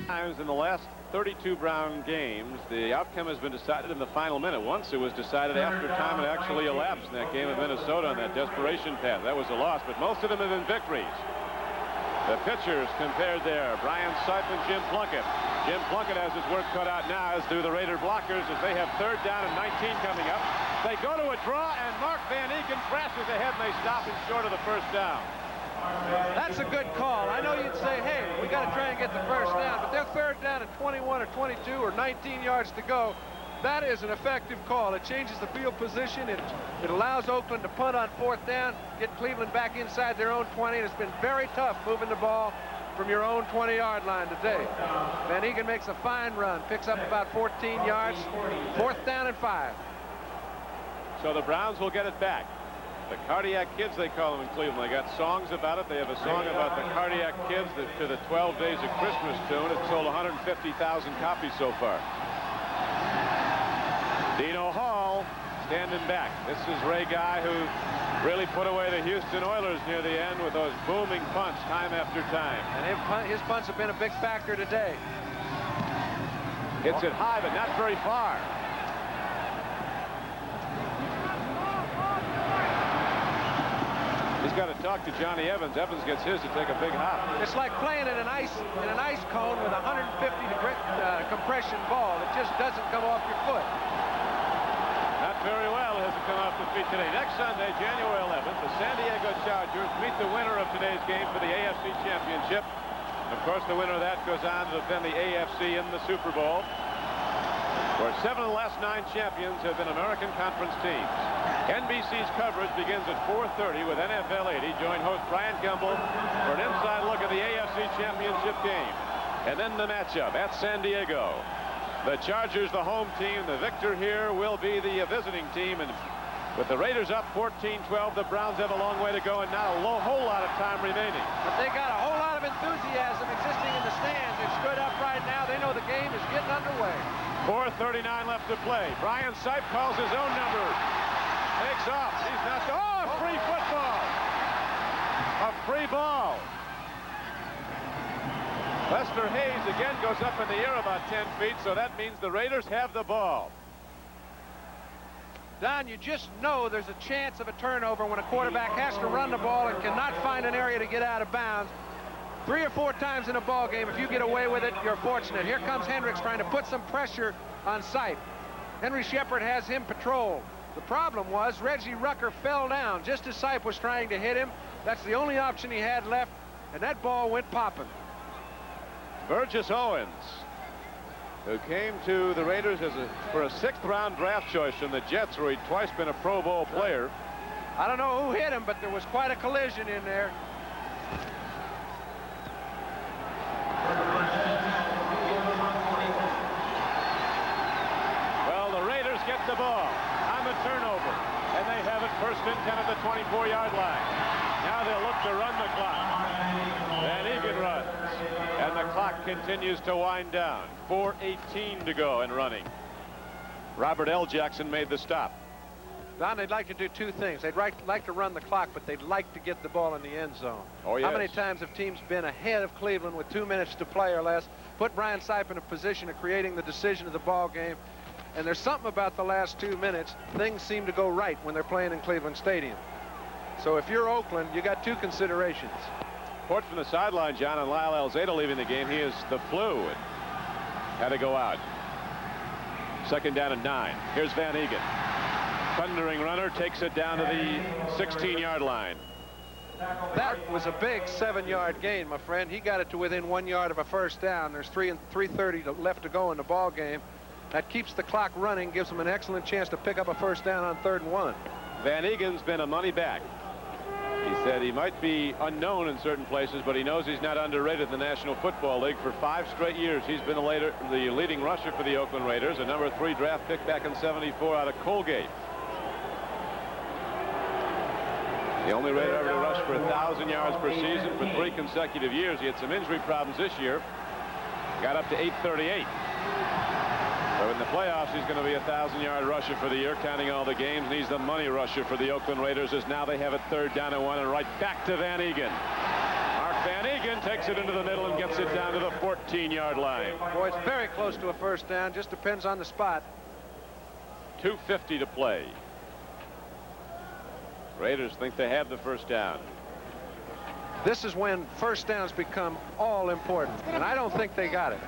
Times in the last 32 Brown games, the outcome has been decided in the final minute. Once it was decided after time had actually elapsed in that game of Minnesota on that desperation path. That was a loss, but most of them have been victories. The pitchers compared there, Brian Sipe and Jim Plunkett. Jim Plunkett has his work cut out now, as do the Raider blockers, as they have 3rd down and 19 coming up. They go to a draw, and Mark Van Egan crashes ahead, and they stop him short of the first down. That's a good call. I know you'd say, hey, we got to try and get the first down, but they're 3rd down at 21 or 22 or 19 yards to go. That is an effective call. It changes the field position. It allows Oakland to punt on 4th down, get Cleveland back inside their own 20. And it's been very tough moving the ball from your own 20-yard line today. Van Egan makes a fine run, picks up about 14 yards, 4th down and 5. So the Browns will get it back. The Cardiac Kids, they call them in Cleveland. They got songs about it. They have a song about the Cardiac Kids to the 12 Days of Christmas tune. It's sold 150,000 copies so far. Dino Hall standing back. This is Ray Guy, who really put away the Houston Oilers near the end with those booming punts time after time. And his punts have been a big factor today. Hits it high, but not very far. He's got to talk to Johnny Evans. Evans gets his to take a big hop. It's like playing in an ice cone with a 150-degree compression ball. It just doesn't come off your foot. Not very well has it come off the feet today. Next Sunday, January 11th, the San Diego Chargers meet the winner of today's game for the AFC Championship. Of course, the winner of that goes on to defend the AFC in the Super Bowl, where 7 of the last 9 champions have been American Conference teams. NBC's coverage begins at 4:30 with NFL 80. Join host Brian Gumbel for an inside look at the AFC Championship game. And then the matchup at San Diego. The Chargers, the home team. The victor here will be the visiting team. And with the Raiders up 14-12, the Browns have a long way to go and not a whole lot of time remaining. But they got a whole lot of enthusiasm existing in the stands. They're stood up right now. They know the game is getting underway. 4:39 left to play. Brian Sipe calls his own number. Takes off. He's not. Oh, a free football. A free ball. Lester Hayes again goes up in the air about 10 feet, so that means the Raiders have the ball. Don, you just know there's a chance of a turnover when a quarterback has to run the ball and cannot find an area to get out of bounds. 3 or 4 times in a ball game, if you get away with it, you're fortunate. Here comes Hendricks trying to put some pressure on Sipe. Henry Shepard has him patrolled. The problem was Reggie Rucker fell down just as Sipe was trying to hit him. That's the only option he had left, and that ball went popping. Burgess Owens, who came to the Raiders for a 6th-round draft choice from the Jets, where he'd twice been a Pro Bowl player. I don't know who hit him, but there was quite a collision in there. Well, the Raiders get the ball on the turnover, and they have it 1st and 10 at the 24-yard line. Now they'll look to run the clock. Van Egan runs, and the clock continues to wind down. 4:18 to go and running. Robert L. Jackson made the stop. Don, they'd like to do 2 things. They'd like to run the clock, but they'd like to get the ball in the end zone. Oh, yes. How many times have teams been ahead of Cleveland with 2 minutes to play or less, put Brian Sipe in a position of creating the decision of the ball game? And there's something about the last 2 minutes. Things seem to go right when they're playing in Cleveland Stadium. So if you're Oakland, you got 2 considerations. Report from the sideline, John, and Lyle Alzado leaving the game. He has the flu and had to go out. 2nd down and 9. Here's Van Egan. Thundering runner takes it down to the 16-yard line. That was a big 7-yard gain, my friend. He got it to within 1 yard of a 1st down. There's 3:30 left to go in the ball game. That keeps the clock running, gives them an excellent chance to pick up a 1st down on 3rd and 1. Van Egan's been a money back. He said he might be unknown in certain places, but he knows he's not underrated in the National Football League. For 5 straight years, he's been the leading rusher for the Oakland Raiders, a number 3 draft pick back in '74 out of Colgate. The only Raider ever to rush for 1,000 yards per season for 3 consecutive years. He had some injury problems this year. Got up to 838. So in the playoffs, he's going to be a 1,000-yard rusher for the year, counting all the games. And he's the money rusher for the Oakland Raiders, as now they have it 3rd down and 1, and right back to Van Egan. Mark Van Egan takes it into the middle and gets it down to the 14-yard line. Boy, it's very close to a 1st down. Just depends on the spot. 2:50 to play. Raiders think they have the 1st down. This is when 1st downs become all important, and I don't think they got it.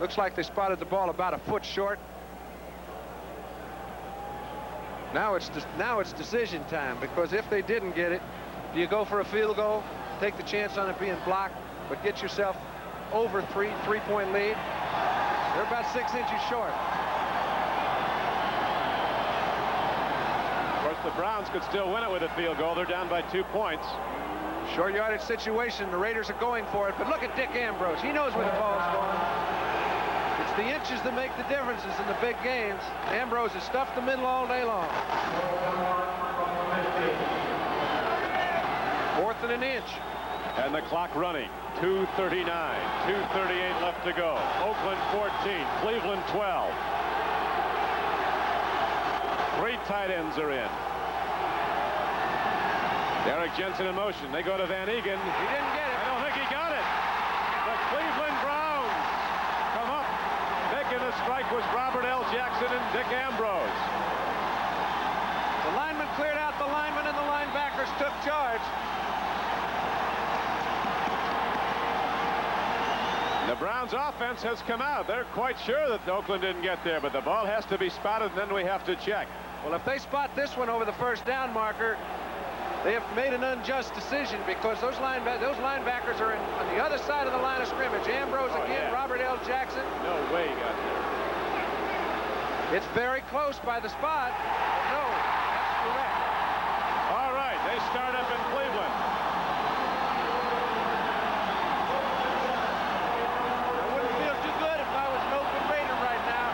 Looks like they spotted the ball about a foot short. Now it's decision time, because if they didn't get it, do you go for a field goal, take the chance on it being blocked, but get yourself over 3-point lead? They're about 6 inches short. Of course, the Browns could still win it with a field goal. They're down by 2 points. Short yardage situation. The Raiders are going for it, but look at Dick Ambrose. He knows where the ball's going. It's the inches that make the differences in the big games. Ambrose has stuffed the middle all day long. 4th and an inch. And the clock running. 2:39. 2:38 left to go. Oakland 14. Cleveland 12. 3 tight ends are in. Derek Jensen in motion. They go to Van Egan. He didn't get it. I don't think he got it. The Cleveland Browns come up. Making the strike was Robert L. Jackson and Dick Ambrose. The lineman cleared out the lineman, and the linebacker Flyers took charge. The Browns offense has come out. They're quite sure that Oakland didn't get there, but the ball has to be spotted, and then we have to check. Well, if they spot this one over the first down marker, they have made an unjust decision, because those linebackers are on the other side of the line of scrimmage. Ambrose again, yeah. Robert L. Jackson. No way he got there. It's very close by the spot. No, that's correct. All right, they start up in Cleveland. I wouldn't feel too good if I was an Oakland Raider right now.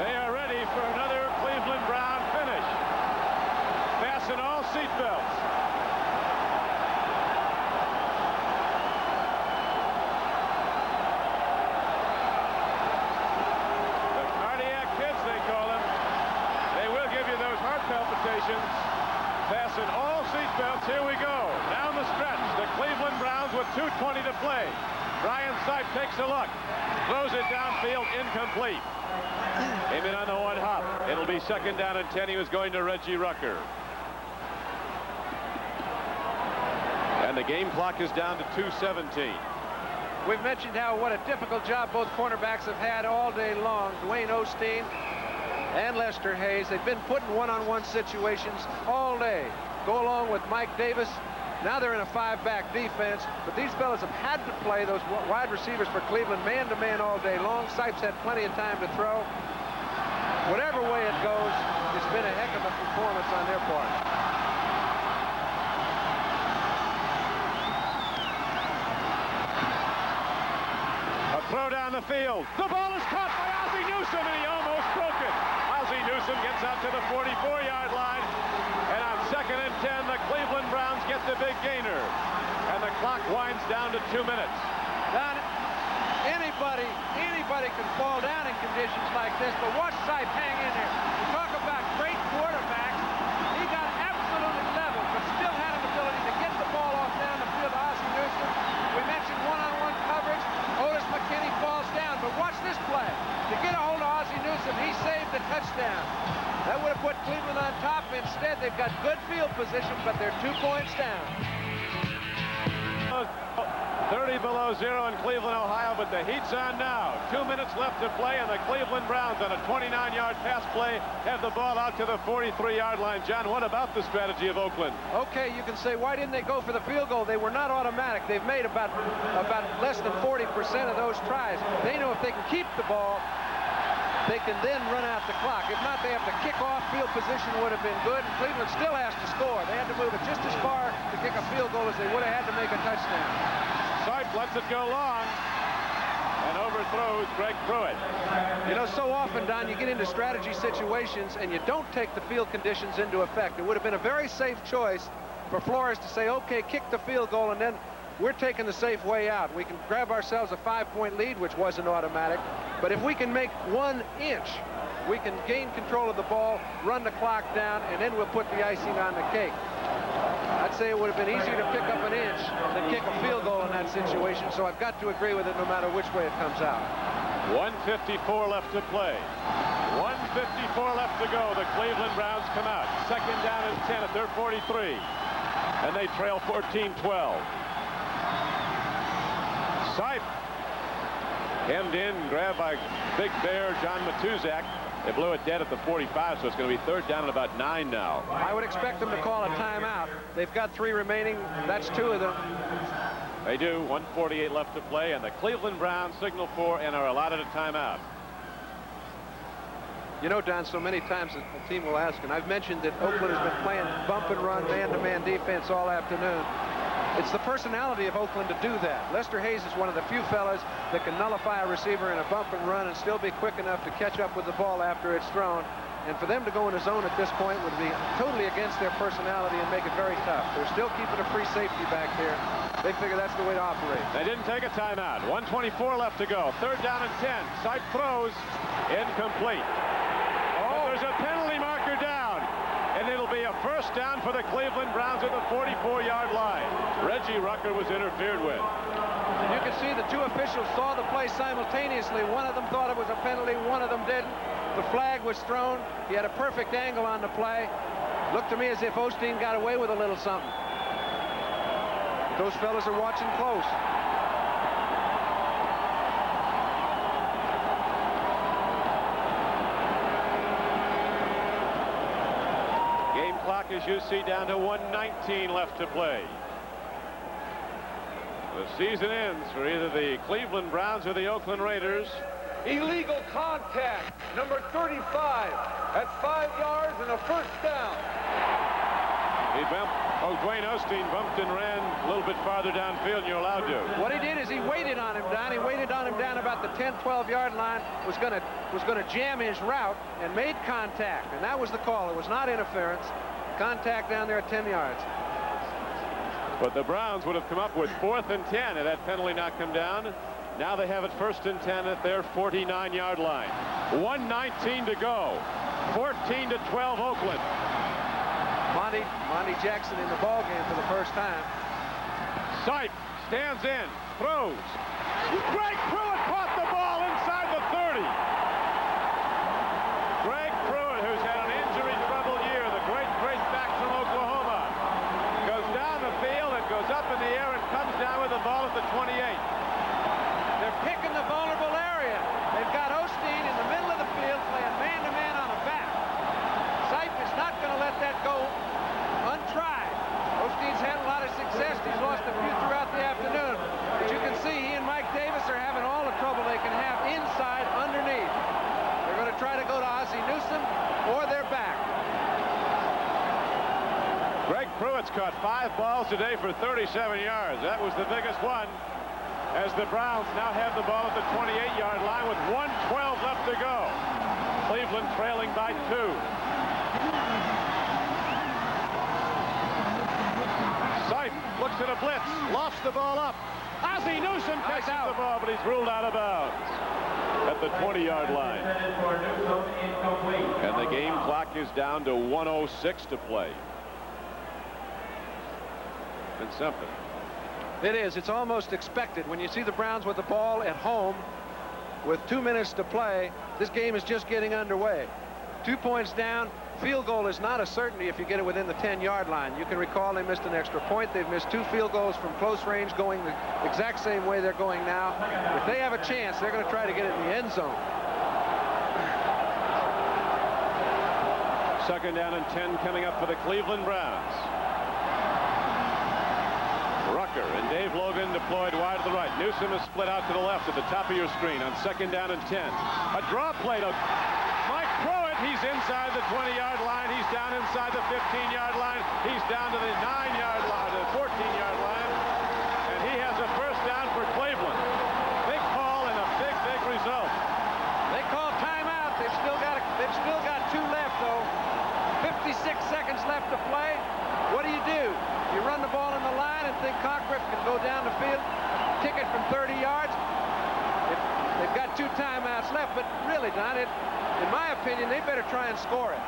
They are ready for another Cleveland Brown finish. Fasten all seatbelts. Palpitations. Fasten all seatbelts. Here we go. Down the stretch. The Cleveland Browns with 2:20 to play. Brian Sipe takes a look. Throws it downfield. Incomplete. Came in on the one hop. It'll be second down and 10. He was going to Reggie Rucker. And the game clock is down to 2:17. We've mentioned what a difficult job both cornerbacks have had all day long. Dwayne Osteen and Lester Hayes. They've been put in one-on-one situations all day. Go along with Mike Davis. Now they're in a 5-back defense, but these fellas have had to play those wide receivers for Cleveland man-to-man all day long. Sipes had plenty of time to throw. Whatever way it goes, it's been a heck of a performance on their part. A throw down the field. The ball is caught by Ozzie Newsome, and he almost broke it. Ozzie Newsome gets out to the 44-yard line, and on second and 10, the Cleveland Browns get the big gainer, and the clock winds down to 2 minutes. Don, anybody can fall down in conditions like this, but watch Sipe hang in there. You talk about great quarterbacks. He got absolutely level, but still had an ability to get the ball off down the field to Ozzie Newsome. We mentioned one-on-one coverage. Otis McKinney falls down, but watch this play. To get a hold of Ozzie Newsome, he saved the touchdown. That would have put Cleveland on top. Instead, they've got good field position, but they're 2 points down. 30 below zero in Cleveland, Ohio, but the heat's on now. 2 minutes left to play, and the Cleveland Browns on a 29-yard pass play have the ball out to the 43-yard line. John, what about the strategy of Oakland? Okay, you can say, why didn't they go for the field goal? They were not automatic. They've made about less than 40% of those tries. They know if they can keep the ball, they can then run out the clock. If not, they have to kick off. Field position would have been good, and Cleveland still has to score. They had to move it just as far to kick a field goal as they would have had to make a touchdown. Sipe lets it go long and overthrows Greg Pruitt. You know, so often, Don, you get into strategy situations and you don't take the field conditions into effect. It would have been a very safe choice for Flores to say, okay, kick the field goal, and then we're taking the safe way out. We can grab ourselves a 5-point lead, which wasn't automatic. But if we can make 1 inch, we can gain control of the ball, run the clock down, and then we'll put the icing on the cake. I'd say it would have been easier to pick up an inch than kick a field goal in that situation, so I've got to agree with it no matter which way it comes out. 1:54 left to play. 1:54 left to go. The Cleveland Browns come out. Second down and 10 at their 43. And they trail 14-12. Sipe hemmed in, grabbed by Big Bear John Matuzak. They blew it dead at the 45, so it's going to be third down and about 9 now. I would expect them to call a timeout. They've got 3 remaining. That's 2 of them. They do. 1:48 left to play, and the Cleveland Browns signal for and are allotted a timeout. You know, Don, so many times the team will ask, and I've mentioned that Oakland has been playing bump and run, man-to-man defense all afternoon. It's the personality of Oakland to do that. Lester Hayes is one of the few fellas that can nullify a receiver in a bump and run and still be quick enough to catch up with the ball after it's thrown. And for them to go in a zone at this point would be totally against their personality and make it very tough. They're still keeping a free safety back there. They figure that's the way to operate. They didn't take a timeout. 1:24 left to go. Third down and 10. Sipe throws. Incomplete. But there's a penalty marker down. And it'll be a first down for the Cleveland Browns at the 44-yard line. Reggie Rucker was interfered with. And you can see the two officials saw the play simultaneously. One of them thought it was a penalty, one of them didn't. The flag was thrown. He had a perfect angle on the play. Looked to me as if Osteen got away with a little something. Those fellas are watching close. Game clock, as you see, down to 1:19 left to play. The season ends for either the Cleveland Browns or the Oakland Raiders. Illegal contact, number 35. That's 5 yards and a first down. He bumped. Dwayne Osteen bumped and ran a little bit farther downfield than you're allowed to. What he did is he waited on him, Don. He waited on him down about the 10-12-yard line. Was going to jam his route and made contact, and that was the call. It was not interference. Contact down there at 10 yards. But the Browns would have come up with 4th and 10 had that penalty not come down. Now they have it 1st and 10 at their 49-yard line. 1:19 to go. 14-12 Oakland. Monty Jackson in the ball game for the first time. Sipe stands in, throws. Greg Pruitt caught the ball inside the 30. Greg Pruitt, who's had an injury-troubled year, the great back from Oklahoma, goes down the field and goes up in the air and comes down with the ball at the 28. They're picking the vulnerable area. They've got Osteen in the middle of the field playing man-to-man on a back. Sipe is not going to let that go untried. Osteen's had a lot of success. He's lost a few throughout the afternoon. But you can see he and Mike Davis are having all the trouble they can have inside, underneath. They're going to try to go to Ozzie Newsome or their back. Greg Pruitt's caught 5 balls today for 37 yards. That was the biggest one, as the Browns now have the ball at the 28-yard line with 1:12 left to go. Cleveland trailing by 2. Sipe looks at a blitz, lofts the ball up. Ozzie Newsome catches the ball, but he's ruled out of bounds at the 20-yard line. And the game clock is down to 1:06 to play. And something. It is. It's almost expected. When you see the Browns with the ball at home with 2 minutes to play, this game is just getting underway. 2 points down. Field goal is not a certainty if you get it within the 10-yard line. You can recall they missed an extra point. They've missed 2 field goals from close range going the exact same way they're going now. If they have a chance, they're going to try to get it in the end zone. 2nd down and 10 coming up for the Cleveland Browns. Rucker and Dave Logan deployed wide to the right. Newsome is split out to the left at the top of your screen on 2nd down and 10. A draw play to Mike Pruitt. He's inside the 20-yard line. He's down inside the 15-yard line. He's down to the 9-yard line, the 14-yard line. And he has a first down for Cleveland. Big call and a big result. They call timeout. They've still got 2 left, though. 56 seconds left to play. What do? You run the ball in the line and think Cockriff can go down the field, kick it from 30 yards. They've got 2 timeouts left, but really, Don, in my opinion, they better try and score it.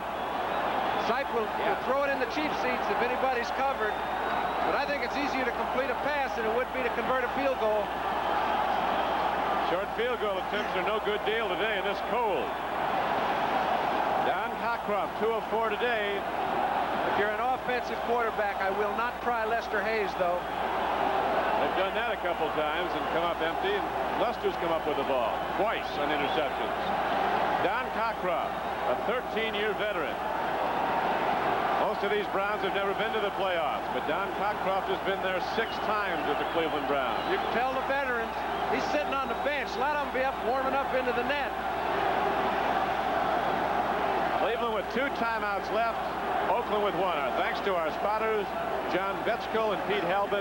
Sipe will throw it in the cheap seats if anybody's covered, but I think it's easier to complete a pass than it would be to convert a field goal. Short field goal attempts are no good deal today in this cold. Don Cockcroft, 2 of 4 today. If you're an offensive quarterback, I will not pry Lester Hayes, though. They've done that a couple times and come up empty, and Lester's come up with the ball twice on interceptions. Don Cockcroft, a 13-year veteran. Most of these Browns have never been to the playoffs, but Don Cockcroft has been there 6 times with the Cleveland Browns. You can tell the veterans. He's sitting on the bench. Let him be up warming up into the net. Cleveland with 2 timeouts left. Oakland with 1. Our thanks to our spotters, John Betchko and Pete Halbin,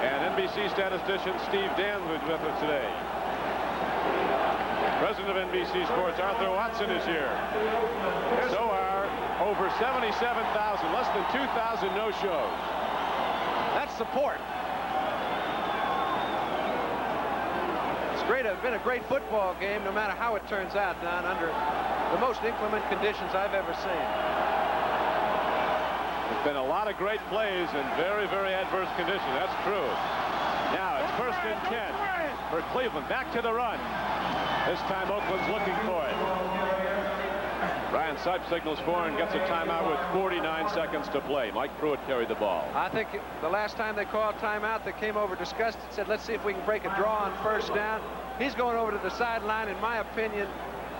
and NBC statistician Steve Dan, who's with us today. President of NBC Sports, Arthur Watson, is here. So are over 77,000, less than 2,000 no-shows. That's support. It's great. It's been a great football game, no matter how it turns out, Don, under the most inclement conditions I've ever seen. The Been a lot of great plays in very, very adverse conditions. That's true. Now it's 1st and 10 for Cleveland. Back to the run. This time Oakland's looking for it. Brian Sipe signals for and gets a timeout with 49 seconds to play. Mike Pruitt carried the ball. I think the last time they called timeout, they came over disgusted, said, let's see if we can break a draw on 1st down. He's going over to the sideline, in my opinion,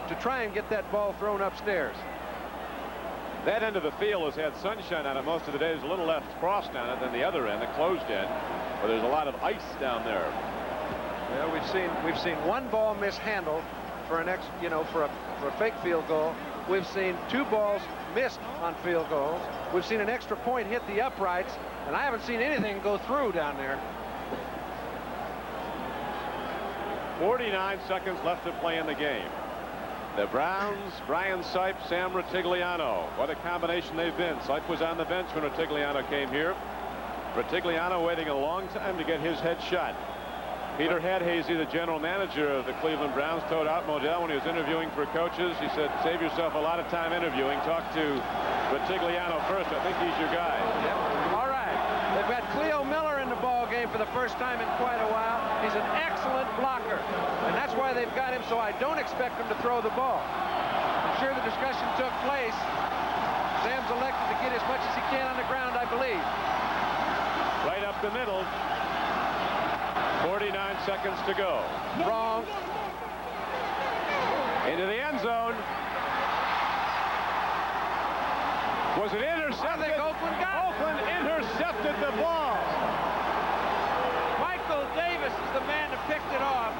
to try and get that ball thrown upstairs. That end of the field has had sunshine on it most of the day. There's a little less frost on it than the other end, the closed end, where there's a lot of ice down there. Well, we've seen one ball mishandled for an for a fake field goal. We've seen 2 balls missed on field goals. We've seen an extra point hit the uprights, and I haven't seen anything go through down there. 49 seconds left to play in the game. The Browns, Brian Sipe, Sam Rutigliano. What a combination they've been. Sipe was on the bench when Rutigliano came here. Rutigliano waiting a long time to get his head shot. Peter Hadhazy, the general manager of the Cleveland Browns, told Art Modell when he was interviewing for coaches, he said, save yourself a lot of time interviewing. Talk to Rutigliano first. I think he's your guy. Yep. All right. They've got Cleo Miller in the ball game for the first time in quite a while. He's an excellent blocker, and that's why they've got him, so I don't expect him to throw the ball. I'm sure the discussion took place. Sam's elected to get as much as he can on the ground, I believe. Right up the middle. 49 seconds to go. Wrong. Into the end zone. Was it intercepted? I think Oakland got it. Oakland intercepted the ball. Michael Davis is the man that picked it off.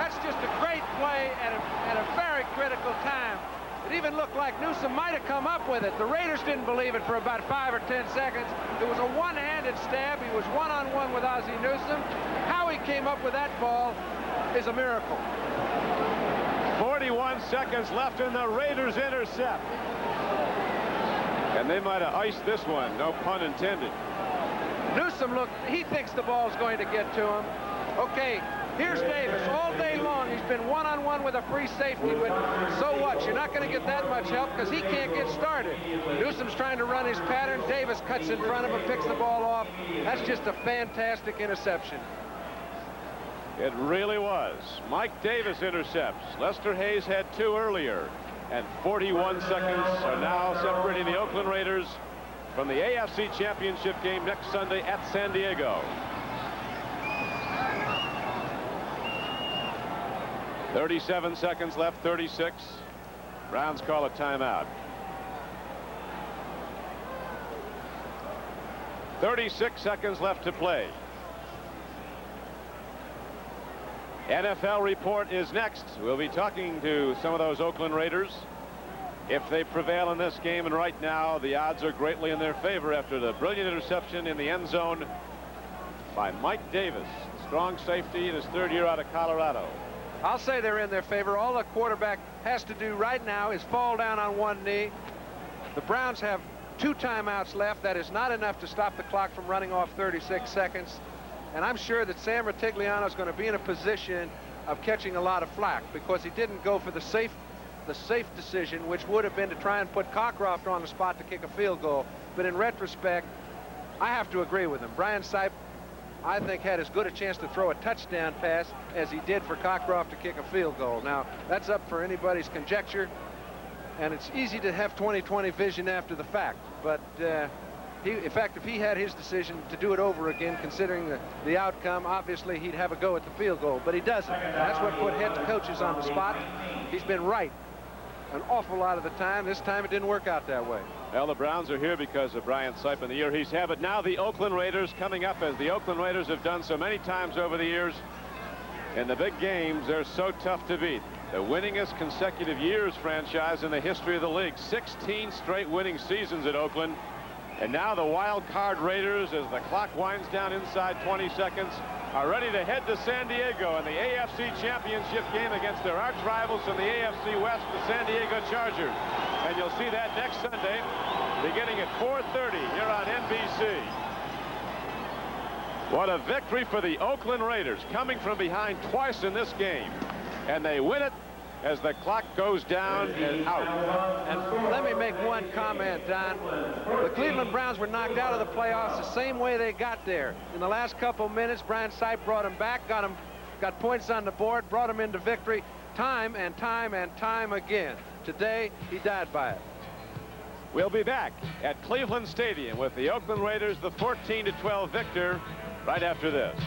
That's just a great play at a very critical time. It even looked like Newsom might have come up with it. The Raiders didn't believe it for about 5 or 10 seconds. It was a one-handed stab. He was one-on-one with Ozzie Newsom. How he came up with that ball is a miracle. 41 seconds left and the Raiders intercept. And they might have iced this one, no pun intended. Newsom he thinks the ball's going to get to him. Okay, here's Davis. All day long he's been one-on-one with a free safety, but so what? You're not going to get that much help because he can't get started. Newsom's trying to run his pattern. Davis cuts in front of him, picks the ball off. That's just a fantastic interception. It really was. Mike Davis intercepts. Lester Hayes had 2 earlier. And 41 seconds are now separating the Oakland Raiders from the AFC Championship game next Sunday at San Diego. 37 seconds left, 36. Browns call a timeout. 36 seconds left to play. NFL report is next. We'll be talking to some of those Oakland Raiders. If they prevail in this game, and right now the odds are greatly in their favor after the brilliant interception in the end zone by Mike Davis, strong safety in his 3rd year out of Colorado. I'll say they're in their favor. All the quarterback has to do right now is fall down on one knee. The Browns have 2 timeouts left. That is not enough to stop the clock from running off 36 seconds. And I'm sure that Sam Rutigliano is going to be in a position of catching a lot of flack because he didn't go for the safe decision, which would have been to try and put Cockcroft on the spot to kick a field goal. But in retrospect, I have to agree with him. Brian Sipe, I think, had as good a chance to throw a touchdown pass as he did for Cockcroft to kick a field goal. Now, that's up for anybody's conjecture, and it's easy to have 20/20 vision after the fact. But in fact, if he had his decision to do it over again, considering the outcome, obviously he'd have a go at the field goal, but he doesn't. That's what put head coaches on the spot. He's been right an awful lot of the time. This time it didn't work out that way. Well, the Browns are here because of Brian Sipe and the year he's had, but now the Oakland Raiders coming up, as the Oakland Raiders have done so many times over the years. In the big games, they're so tough to beat. The winningest consecutive years franchise in the history of the league. 16 straight winning seasons at Oakland. And now the wild card Raiders, as the clock winds down inside 20 seconds, are ready to head to San Diego in the AFC Championship game against their arch rivals from the AFC West, the San Diego Chargers. And you'll see that next Sunday, beginning at 4:30 here on NBC. What a victory for the Oakland Raiders, coming from behind twice in this game. And they win it as the clock goes down and out. And let me make one comment, Don. The Cleveland Browns were knocked out of the playoffs the same way they got there. In the last couple minutes, Brian Sipe brought them back, got points on the board, brought them into victory time and time and time again. Today, he died by it. We'll be back at Cleveland Stadium with the Oakland Raiders, the 14-12 victor, right after this.